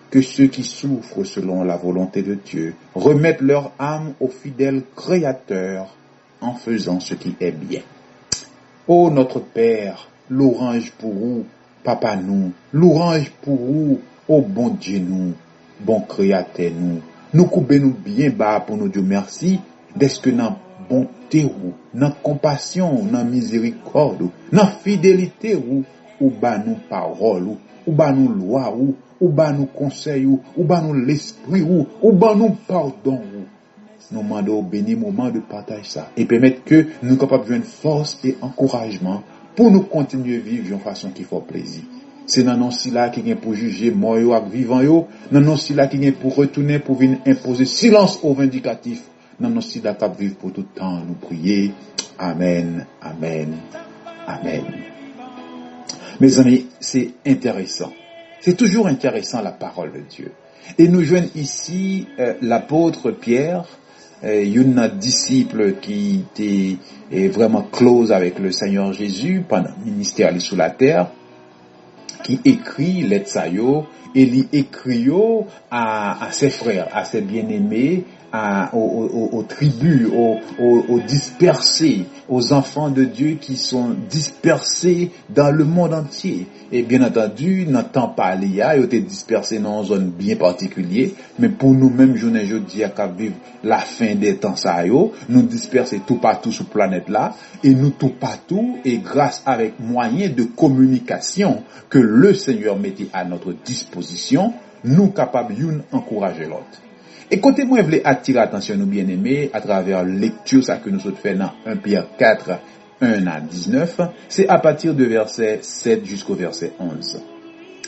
que ceux qui souffrent selon la volonté de Dieu remettent leur âme au fidèle Créateur en faisant ce qui est bien. Ô notre Père, louange pour vous, Papa nous, louange pour vous, ô bon Dieu nous, bon Créateur nous coupez nous bien bas pour nous dire merci, d'est-ce que dans bonté ou, dans compassion, dans miséricorde, dans fidélité ou ba nous parole ou ba nous loi ou ba nous conseil ou ba nous l'esprit ou ba nous pardon nous demandons au béni moment de partage ça et permettre que nous capables de joindre force et encouragement pour nous continuer vivre d'une façon qui fait plaisir. C'est dans non si là qui vient pour juger mort yo ak vivant yo, dans non si là qui vient pour retourner pour venir imposer silence aux vindicatifs. Dans non si là qui vivre pour tout temps nous prier. Amen, amen, amen. Mes amis, c'est intéressant. C'est toujours intéressant la parole de Dieu. Et nous joignons ici l'apôtre Pierre, un disciple qui était vraiment close avec le Seigneur Jésus pendant le ministère sous la terre, qui écrit l'Etsayo et il écrit à ses frères, à ses bien-aimés, aux tribus, aux dispersés, aux enfants de Dieu qui sont dispersés dans le monde entier. Et bien entendu, dans le temps parlé, ils ont été dispersés dans une zone bien particulière, mais pour nous-mêmes, je dis à vivre la fin des temps, ça nous disperser tout partout sur la planète là, et nous tout partout, et grâce avec moyens de communication que le Seigneur mettait à notre disposition, nous capables d'encourager l'autre. Et côté moi, je voulais attirer l'attention nous bien-aimés à travers la lecture ça que nous autres fait dans 1 Pierre 4, 1 à 19, c'est à partir de verset 7 jusqu'au verset 11.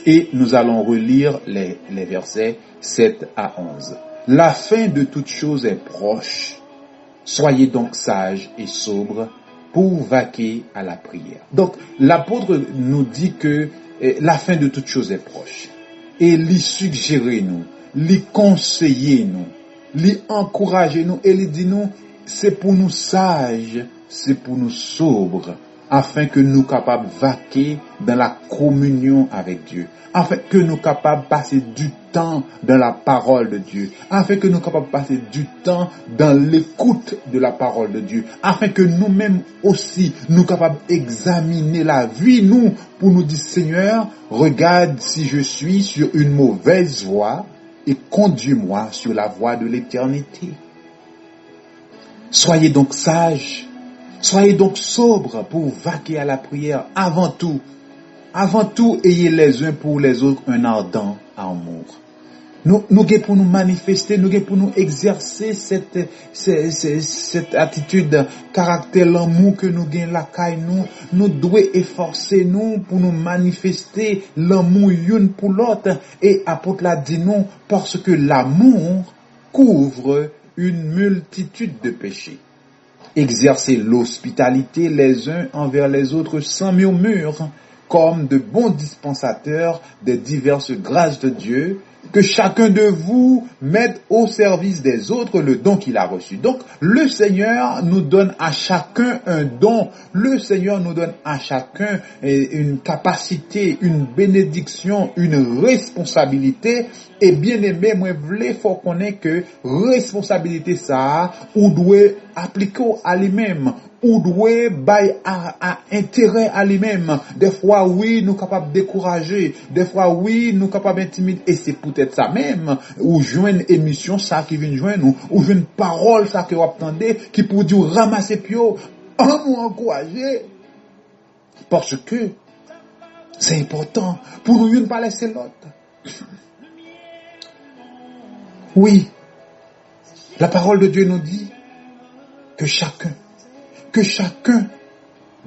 Et nous allons relire les versets 7 à 11. La fin de toute chose est proche. Soyez donc sages et sobres pour vaquer à la prière. Donc, l'apôtre nous dit que la fin de toute chose est proche. Et lui suggérer nous, lui conseiller nous, lui encourager nous et lui dit nous, c'est pour nous sages, c'est pour nous sobres, afin que nous capables de vaquer dans la communion avec Dieu, afin que nous capables de passer du temps dans la parole de Dieu, afin que nous capables de passer du temps dans l'écoute de la parole de Dieu, afin que nous-mêmes aussi, nous capables d'examiner la vie, nous, pour nous dire, Seigneur, regarde si je suis sur une mauvaise voie et conduis-moi sur la voie de l'éternité. Soyez donc sages, soyez donc sobres pour vaquer à la prière. Avant tout, ayez les uns pour les autres un ardent amour. Nous pour nous manifester, nous pour nous exercer cette attitude, caractère l'amour que nous gagnons la caille nous devons efforcer nous pour nous manifester l'amour une pour l'autre. Et apôtre l'a dit non, parce que l'amour couvre une multitude de péchés. Exercer l'hospitalité les uns envers les autres sans murmure, comme de bons dispensateurs des diverses grâces de Dieu, que chacun de vous mette au service des autres le don qu'il a reçu. Donc, le Seigneur nous donne à chacun un don. Le Seigneur nous donne à chacun une capacité, une bénédiction, une responsabilité. Et bien aimé, moi, v'lais faut connaître que responsabilité ça, ou doit appliquer à lui-même, ou doit bailler à intérêt à lui-même. Des fois, oui, nous capables de décourager. Des fois, oui, nous capables d'intimider. Et c'est peut-être ça même, ou joindre une émission, ça qui vient joindre nous, ou joindre une parole, ça que vous attendez, qui pour dire ramasser pio, nous encourager. Parce que c'est important pour nous ne pas laisser l'autre. Oui, la parole de Dieu nous dit que chacun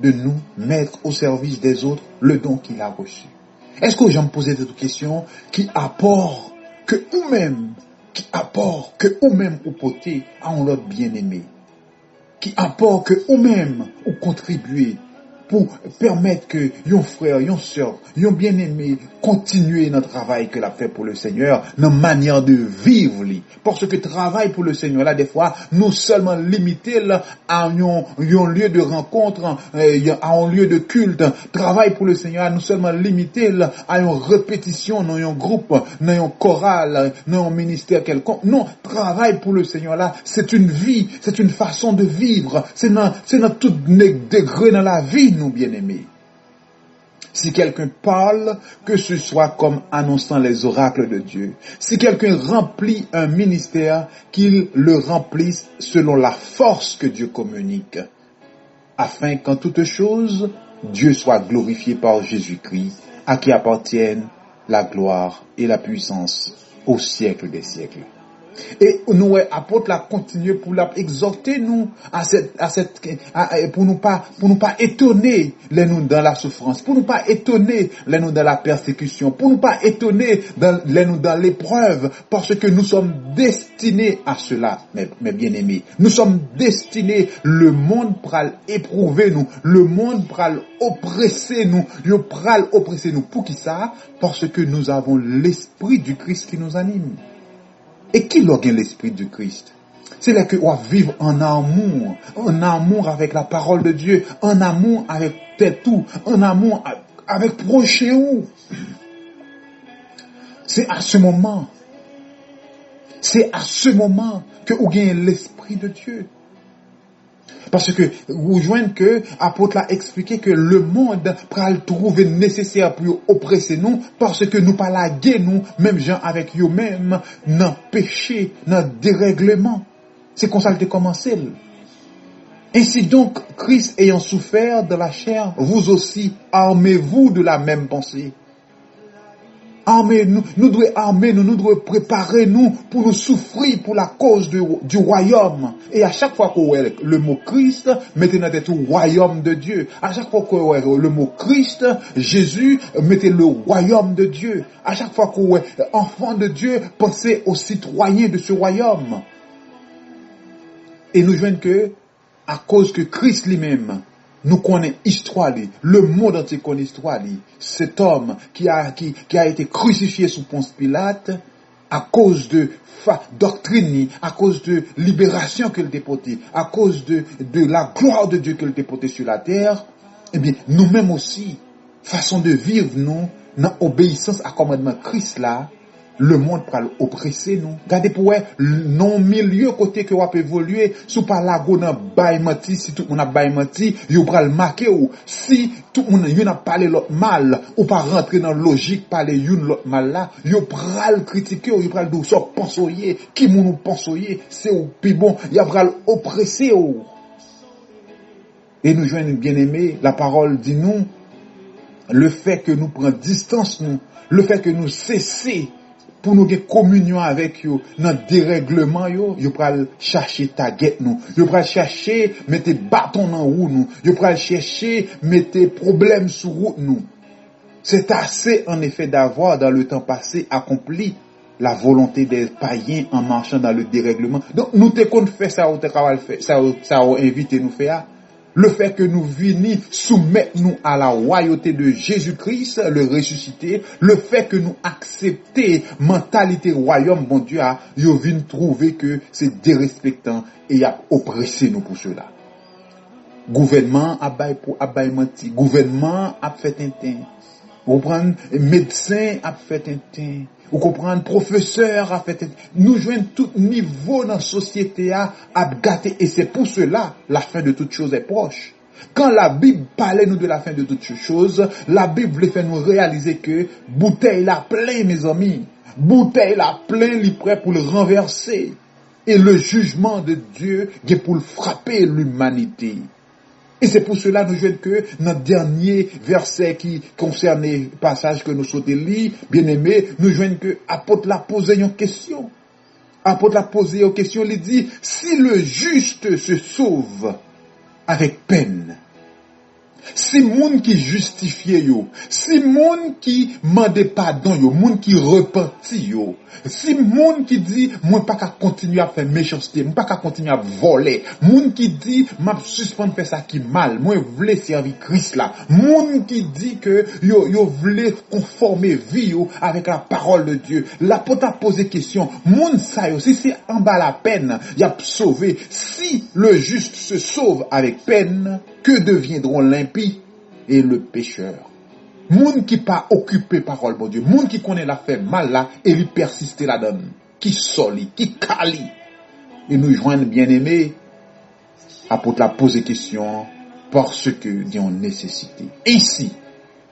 de nous mette au service des autres le don qu'il a reçu. Est-ce que j'en posais des questions qui apportent que ou-même ou porter à l'autre bien-aimé, qui apportent que ou-même ou contribuer pour permettre que yon frère, yon sœur, yon bien-aimé continuer notre travail que l'a fait pour le Seigneur, notre manière de vivre. Parce que travail pour le Seigneur, là, des fois, nous seulement limiter à un lieu de rencontre, à un lieu de culte. Travail pour le Seigneur, nous seulement limiter à une répétition dans un groupe, dans un choral, dans un ministère quelconque. Non, travail pour le Seigneur, là, c'est une vie, c'est une façon de vivre. C'est dans tout degré dans la vie, nous bien-aimés. Si quelqu'un parle, que ce soit comme annonçant les oracles de Dieu. Si quelqu'un remplit un ministère, qu'il le remplisse selon la force que Dieu communique, afin qu'en toutes choses, Dieu soit glorifié par Jésus-Christ, à qui appartiennent la gloire et la puissance au siècle des siècles. Et nous, apôtre, la continuer pour la exhorter nous pour nous pas étonner les nous dans la souffrance, pour nous pas étonner les nous dans la persécution, pour nous pas étonner les nous dans l'épreuve, parce que nous sommes destinés à cela, mes bien-aimés. Nous sommes destinés, le monde pral éprouver nous, le monde pral oppresser nous, pour qui ça? Parce que nous avons l'esprit du Christ qui nous anime. Et qui l'a l'esprit du Christ? C'est là que on vivre en amour avec la parole de Dieu, en amour avec tout, en amour avec prochain. C'est à ce moment que vous gagnez l'esprit de Dieu. Parce que vous joignez que apôtre l'a expliqué que le monde pral trouver nécessaire pour oppresser nous, parce que nous pas laguer nous, même gens avec eux-mêmes, dans péché, dans dérèglement. C'est comme ça que commencé. Ainsi donc, Christ ayant souffert de la chair, vous aussi armez-vous de la même pensée. Nous devons préparer nous pour nous souffrir pour la cause du royaume. Et à chaque fois qu'on voit le mot Christ, mettez dans tête le royaume de Dieu. À chaque fois qu'on voit le mot Christ, Jésus, mettez le royaume de Dieu. À chaque fois qu'on voit enfant de Dieu, pensez aux citoyens de ce royaume. Et nous voyons que, à cause que Christ lui-même, nous connaissons l'histoire, le monde entier connaît l'histoire. Cet homme qui a été crucifié sous Ponce Pilate, à cause de doctrine, à cause de libération qu'il déportait, à cause de la gloire de Dieu qu'il déportait sur la terre, eh bien, nous-mêmes aussi, façon de vivre, nous, dans obéissance à commandement Christ là, le monde pral oppresser nous. Regardez pour non milieu côté que on peut évoluer, sous par la go dans bail menti, si tout le monde a bail menti, yo pral marquer ou si tout le monde yon a parlé l'autre mal ou pas rentrer dans logique parler yon l'autre mal là, yo pral critiquer ou yo pral dou so pensoyer, qui moun pensoyer, c'est ou puis bon, y a pral oppresser ou. Et nous joignons bien-aimés, la parole dit nous le fait que nous prenons distance nous, le fait que nous cesser pour nous avoir communion avec eux, dans dérèglement yo pral chercher taguette nous, yo pral chercher mettre bâton dans roue nous, yo pral chercher mettre problème sur route nous. C'est assez en effet d'avoir dans le temps passé accompli la volonté des païens en marchant dans le dérèglement. Donc nous te qu'on fait ça ou te capable faire ça invité nous faire. Le fait que nous venions soumettre nous à la royauté de Jésus-Christ, le ressuscité, le fait que nous accepter mentalité royaume, bon Dieu, yo vient trouver que c'est dérespectant et y a oppressé nous pour cela. Gouvernement a bail menti, gouvernement a fait un teint. Vous comprenez, médecin a fait un teint. Vous comprenez, professeur a fait un teint. Nous joignons tout niveau dans la société à gâter et c'est pour cela la fin de toute chose est proche. Quand la Bible parlait nous de la fin de toutes choses, la Bible voulait faire nous réaliser que bouteille la plein, mes amis. Bouteille la plein, il est prêt pour le renverser. Et le jugement de Dieu est pour le frapper l'humanité. Et c'est pour cela nous jouons que notre dernier verset qui concerne le passage que nous souhaitons lire, bien aimé, nous jouons que apôtre l'a posé une question. Apôtre l'a posé une question, il dit, si le juste se sauve avec peine, si moun qui justifie yo, si moun qui mande pardon yo, moun qui repenti yo, si moun qui dit moi pas qu'à continuer à faire méchanceté, moi pas qu'à continuer à voler, moun qui dit m'a suspendre faire ça qui mal, moi vle servir Christ là, moun qui dit que yo vle conformer vie yo avec la parole de Dieu. L'apôtre a posé question, moun ça yo, si c'est en bas la peine, y a sauvé, si le juste se sauve avec peine, que deviendront l'impie et le pécheur? Moun qui pas occupé parole bon Dieu, moun qui connaît la fait mal là et lui persister la donne, qui soli, qui cali. Et nous joignent bien-aimés, apôtre la poser question parce que il y a une nécessité. Ainsi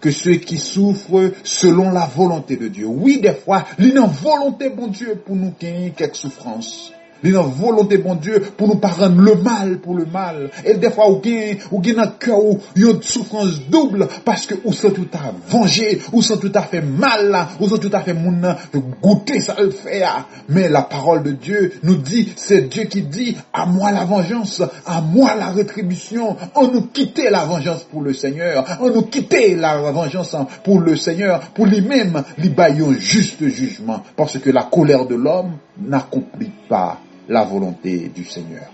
que ceux qui souffrent selon la volonté de Dieu. Oui, des fois, il y a une volonté bon Dieu pour nous gagner quelques souffrances. Il y a une volonté, bon Dieu, pour nous pas rendre le mal pour le mal. Et des fois, ou gain dans le cœur, ou une souffrance double, parce que ou sont tout à venger, ou sont tout à fait mal, ou sont tout à fait moun goûter ça le fait. Mais la parole de Dieu nous dit, c'est Dieu qui dit, à moi la vengeance, à moi la rétribution. On nous quittait la vengeance pour le Seigneur, on nous quittait la vengeance pour le Seigneur, pour lui-même, lui baillons juste jugement, parce que la colère de l'homme n'accomplit pas la volonté du Seigneur.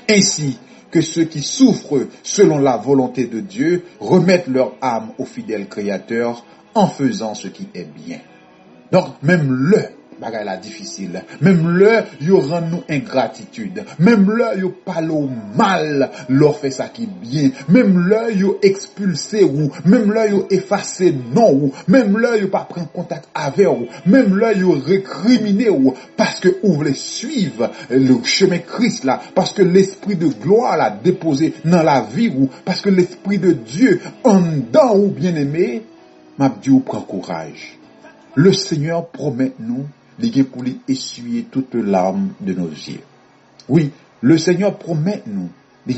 Ainsi que ceux qui souffrent selon la volonté de Dieu remettent leur âme au fidèle Créateur en faisant ce qui est bien. Donc, même le bagay la difficile, même le yo rend nous ingratitude, même le yo parle au mal, leur fait ça qui bien, même le yo expulsé ou, même le yo effacé non ou, même le yo pas prendre contact avec ou, même le yo récriminé ou, parce que ou voulez suivre le chemin Christ là, parce que l'esprit de gloire l'a déposé dans la vie ou, parce que l'esprit de Dieu en dedans ou bien aimé, m'a dit ou prend courage. Le Seigneur promet nous pour lui essuyer toutes les larmes de nos yeux. Oui, le Seigneur promet nous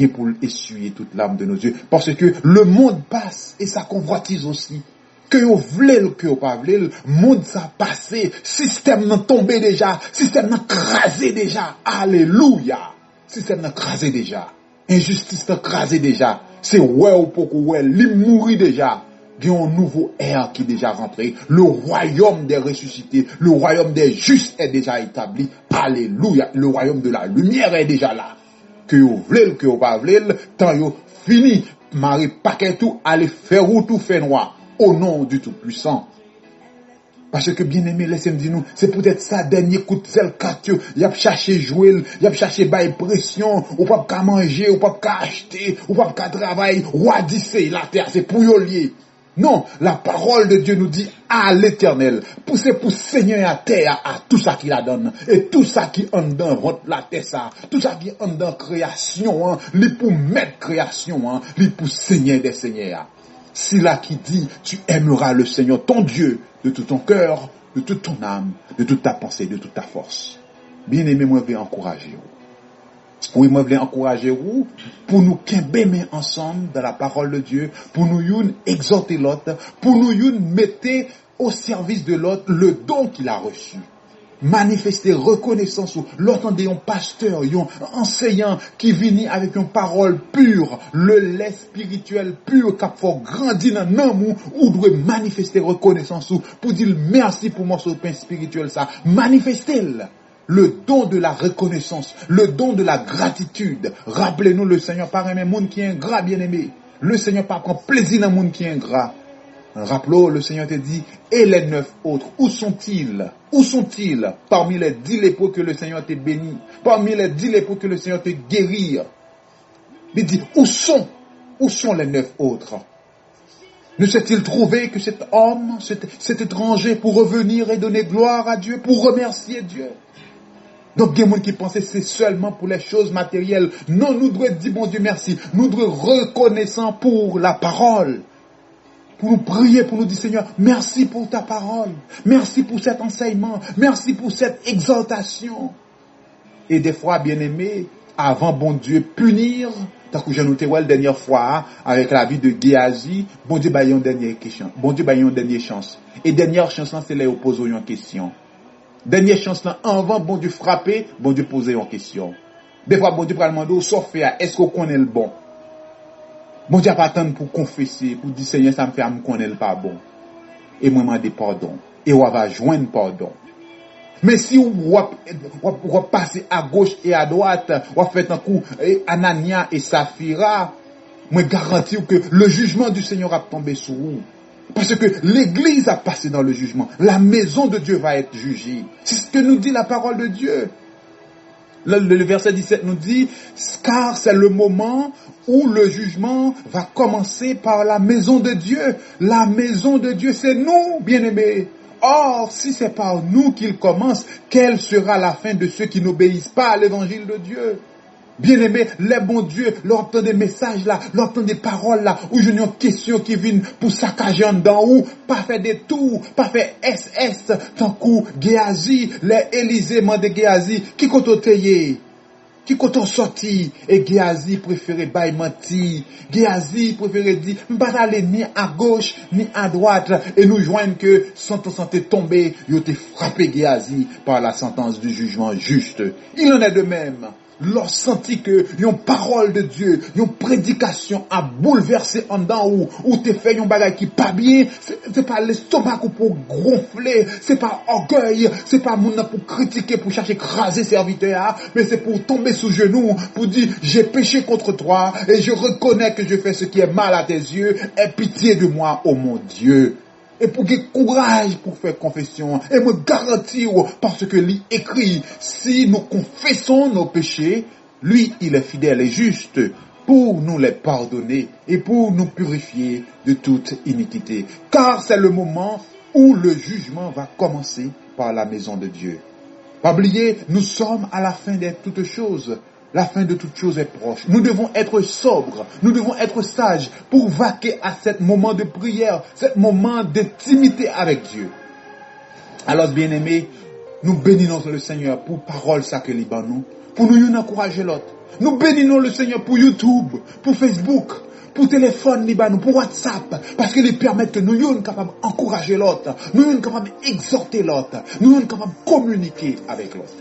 pour lui essuyer toutes les larmes de nos yeux. Parce que le monde passe et ça convoitise aussi. Que vous voulez, que vous pas voulez, le monde ça passé, système n'a tombé déjà, système n'a crasé déjà. Alléluia. Système n'a crasé déjà. Injustice n'a crasé déjà. C'est ouais ou pour ouais, il mourit déjà. Il y a un nouveau ère qui est déjà rentré. Le royaume des ressuscités, le royaume des justes est déjà établi. Alléluia. Le royaume de la lumière est déjà là. Que vous voulez, que vous pas voulez, tant vous fini, Marie paquet tout, allez faire ou tout fait noir. Au nom du Tout-Puissant. Parce que bien aimé, laissez-moi dire nous, c'est peut-être ça, dernier coup de sel cassé, il a cherché jouer, il a cherché bailler pression, ou pas qu'à manger, ou pas qu'à acheter, ou pas qu'à travailler, radisser la terre, c'est pour y lier. Non, la parole de Dieu nous dit à l'Éternel, poussez pour Seigneur à terre, à tout ça qu'il a donné, et tout ça qui en dans la terre, ça, tout ça qui en dans création, lui pour mettre création, lui pour Seigneur des Seigneurs. C'est là qui dit, tu aimeras le Seigneur, ton Dieu, de tout ton cœur, de toute ton âme, de toute ta pensée, de toute ta force. Bien aimé, moi, je vais encourager vous. Oui, moi, je vais encourager vous pour nous qu'aimer ensemble dans la parole de Dieu, pour nous exhorter l'autre, pour nous mettre au service de l'autre le don qu'il a reçu. Manifester reconnaissance ou l'entendez un pasteur, un enseignant qui vient avec une parole pure, le lait spirituel pur qui faut grandir dans l'amour ou doit manifester reconnaissance ou pour dire merci pour mon pain spirituel ça. Manifester le don de la reconnaissance, le don de la gratitude. Rappelez-nous le Seigneur pas aimer monde qui est ingrat bien-aimé. Le Seigneur pas prend plaisir dans monde qui est ingrat. Rappelons, le Seigneur te dit, et les 9 autres, où sont-ils? Où sont-ils parmi les 10 lépreux que le Seigneur t'a béni? Parmi les 10 lépreux que le Seigneur t'a guéri? Il dit, où sont les 9 autres? Ne s'est-il trouvé que cet homme, cet étranger, pour revenir et donner gloire à Dieu, pour remercier Dieu? Donc, il y a des gens qui pensaient que c'est seulement pour les choses matérielles. Non, nous devons dire, bon Dieu, merci. Nous devons reconnaissant pour la parole. Pour nous prier, pour nous dire, Seigneur, merci pour ta parole. Merci pour cet enseignement. Merci pour cette exaltation. Et des fois, bien aimé, avant bon Dieu punir, tant que je noté la dernière fois, avec la vie de Géasi, bon Dieu a une dernière question. Bon Dieu a une dernière chance. Et dernière chance, c'est là où poser une question. Dernière chance, là, avant bon Dieu frapper, bon Dieu poser une question. Des fois, bon Dieu va demander, sauf faire, est-ce qu'on connaît le bon? Bon Dieu pas attendre pour confesser, pour dire Seigneur, ça me fait me connaître pas bon. Et moi demander pardon. Et on va joindre pardon. Mais si on va passer à gauche et à droite, on va faire un coup Anania et Saphira, moi garantis que le jugement du Seigneur va tomber sur vous. Parce que l'église a passé dans le jugement. La maison de Dieu va être jugée. C'est ce que nous dit la parole de Dieu. Le verset 17 nous dit, car c'est le moment où le jugement va commencer par la maison de Dieu. La maison de Dieu, c'est nous, bien-aimés. Or, si c'est par nous qu'il commence, quelle sera la fin de ceux qui n'obéissent pas à l'évangile de Dieu? Bien-aimés, les bons dieux, leur entend des messages là, leur entend des paroles là, où je n'ai une question qui vient pour saccager en dedans, ou pas faire des tours, pas faire SS, tant coup, Géasi, les Élysées de Géasi, qui côtoyait, qui côtoie sorti, et Géasi préférait bailler menti, Géasi préférait dire, pas aller ni à gauche, ni à droite, et nous joignent que, sans santé tomber, ils ont été frappé Géasi par la sentence du jugement juste. Il en est de même. Leur senti que une parole de Dieu, une prédication a bouleversé en dedans ou te fait un bagage qui pas bien, c'est pas l'estomac pour gonfler, c'est pas orgueil, c'est pas mon pour critiquer, pour chercher écraser serviteur, mais c'est pour tomber sous genoux, pour dire j'ai péché contre toi et je reconnais que je fais ce qui est mal à tes yeux, aie pitié de moi, ô mon Dieu. Et pour qu'il y ait courage pour faire confession. Et me garantir, parce que lui écrit, si nous confessons nos péchés, lui, il est fidèle et juste pour nous les pardonner et pour nous purifier de toute iniquité. Car c'est le moment où le jugement va commencer par la maison de Dieu. Pas oublier, nous sommes à la fin de toutes choses. La fin de toutes choses est proche. Nous devons être sobres, nous devons être sages pour vaquer à ce moment de prière, ce moment d'intimité avec Dieu. Alors, bien-aimés, nous bénissons le Seigneur pour parole sacrée nous, pour nous encourager l'autre. Nous bénissons le Seigneur pour YouTube, pour Facebook, pour téléphone nous, pour WhatsApp, parce qu'ils permettent que nous soyons capables d'encourager l'autre, nous soyons capables d'exhorter l'autre, nous soyons capables de communiquer avec l'autre.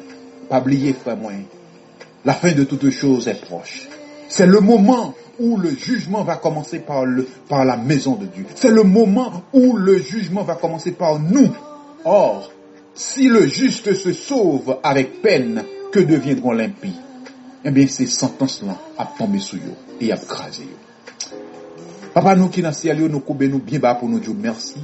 Pas oublier, frère moi. La fin de toutes choses est proche. C'est le moment où le jugement va commencer par la maison de Dieu. C'est le moment où le jugement va commencer par nous. Or, si le juste se sauve avec peine, que deviendront l'impies? Eh bien, ces sentences-là a tombé sur eux et a crasé eux. Papa, nous qui dans le ciel, nous coupons nous bien bas pour nous dire merci.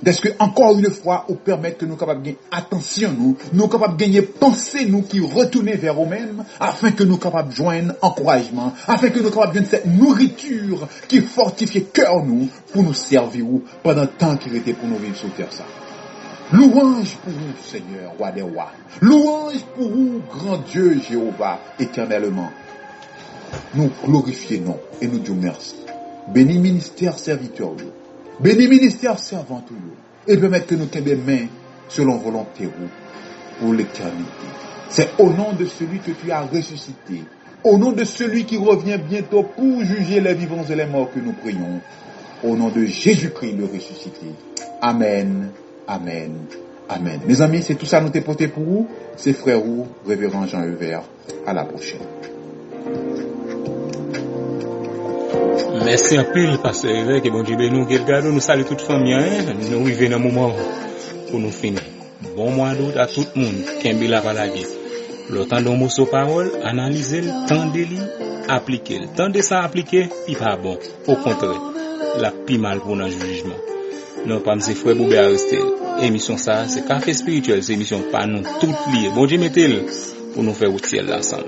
Est-ce que, encore une fois, ou permettre que nous capables de gagner attention, nous capables de gagner pensée, nous, qui retourner vers nous-mêmes, afin que nous capables de joindre encouragement, afin que nous capables de gagner cette nourriture qui fortifie cœur, nous, pour nous servir, pendant le temps qu'il était pour nous vivre sur terre, ça. Louange pour vous, Seigneur, roi des rois. Louange pour vous, grand Dieu, Jéhovah, éternellement. Nous glorifions et nous disons merci. Bénis ministère serviteur, bénis ministère servant, et permettre que nous tombions main selon volonté pour l'éternité. C'est au nom de celui que tu as ressuscité, au nom de celui qui revient bientôt pour juger les vivants et les morts que nous prions. Au nom de Jésus-Christ le ressuscité. Amen. Amen. Amen. Mes amis, c'est tout ça nous t'ai porté pour vous. C'est frère ou révérend Jean Euvert. À la prochaine. Merci un peu, pasteur Euvert, que bon Dieu nous garde, nous saluons toute famille, nous arrivons dans un moment pour nous finir. Bon mois d'août à tout le monde, qui la valagé. Le temps de mot parole, analyser le temps de lui, appliquer. Le temps de ça appliquer, il pas bon. Au contraire, la plus mal pour notre jugement. Non, pas monsieur frère Boubé Aristel. Émission ça, c'est café spirituel, c'est émission pas nous toutes liées. Bon Dieu mettez-le pour nous faire utile là ensemble.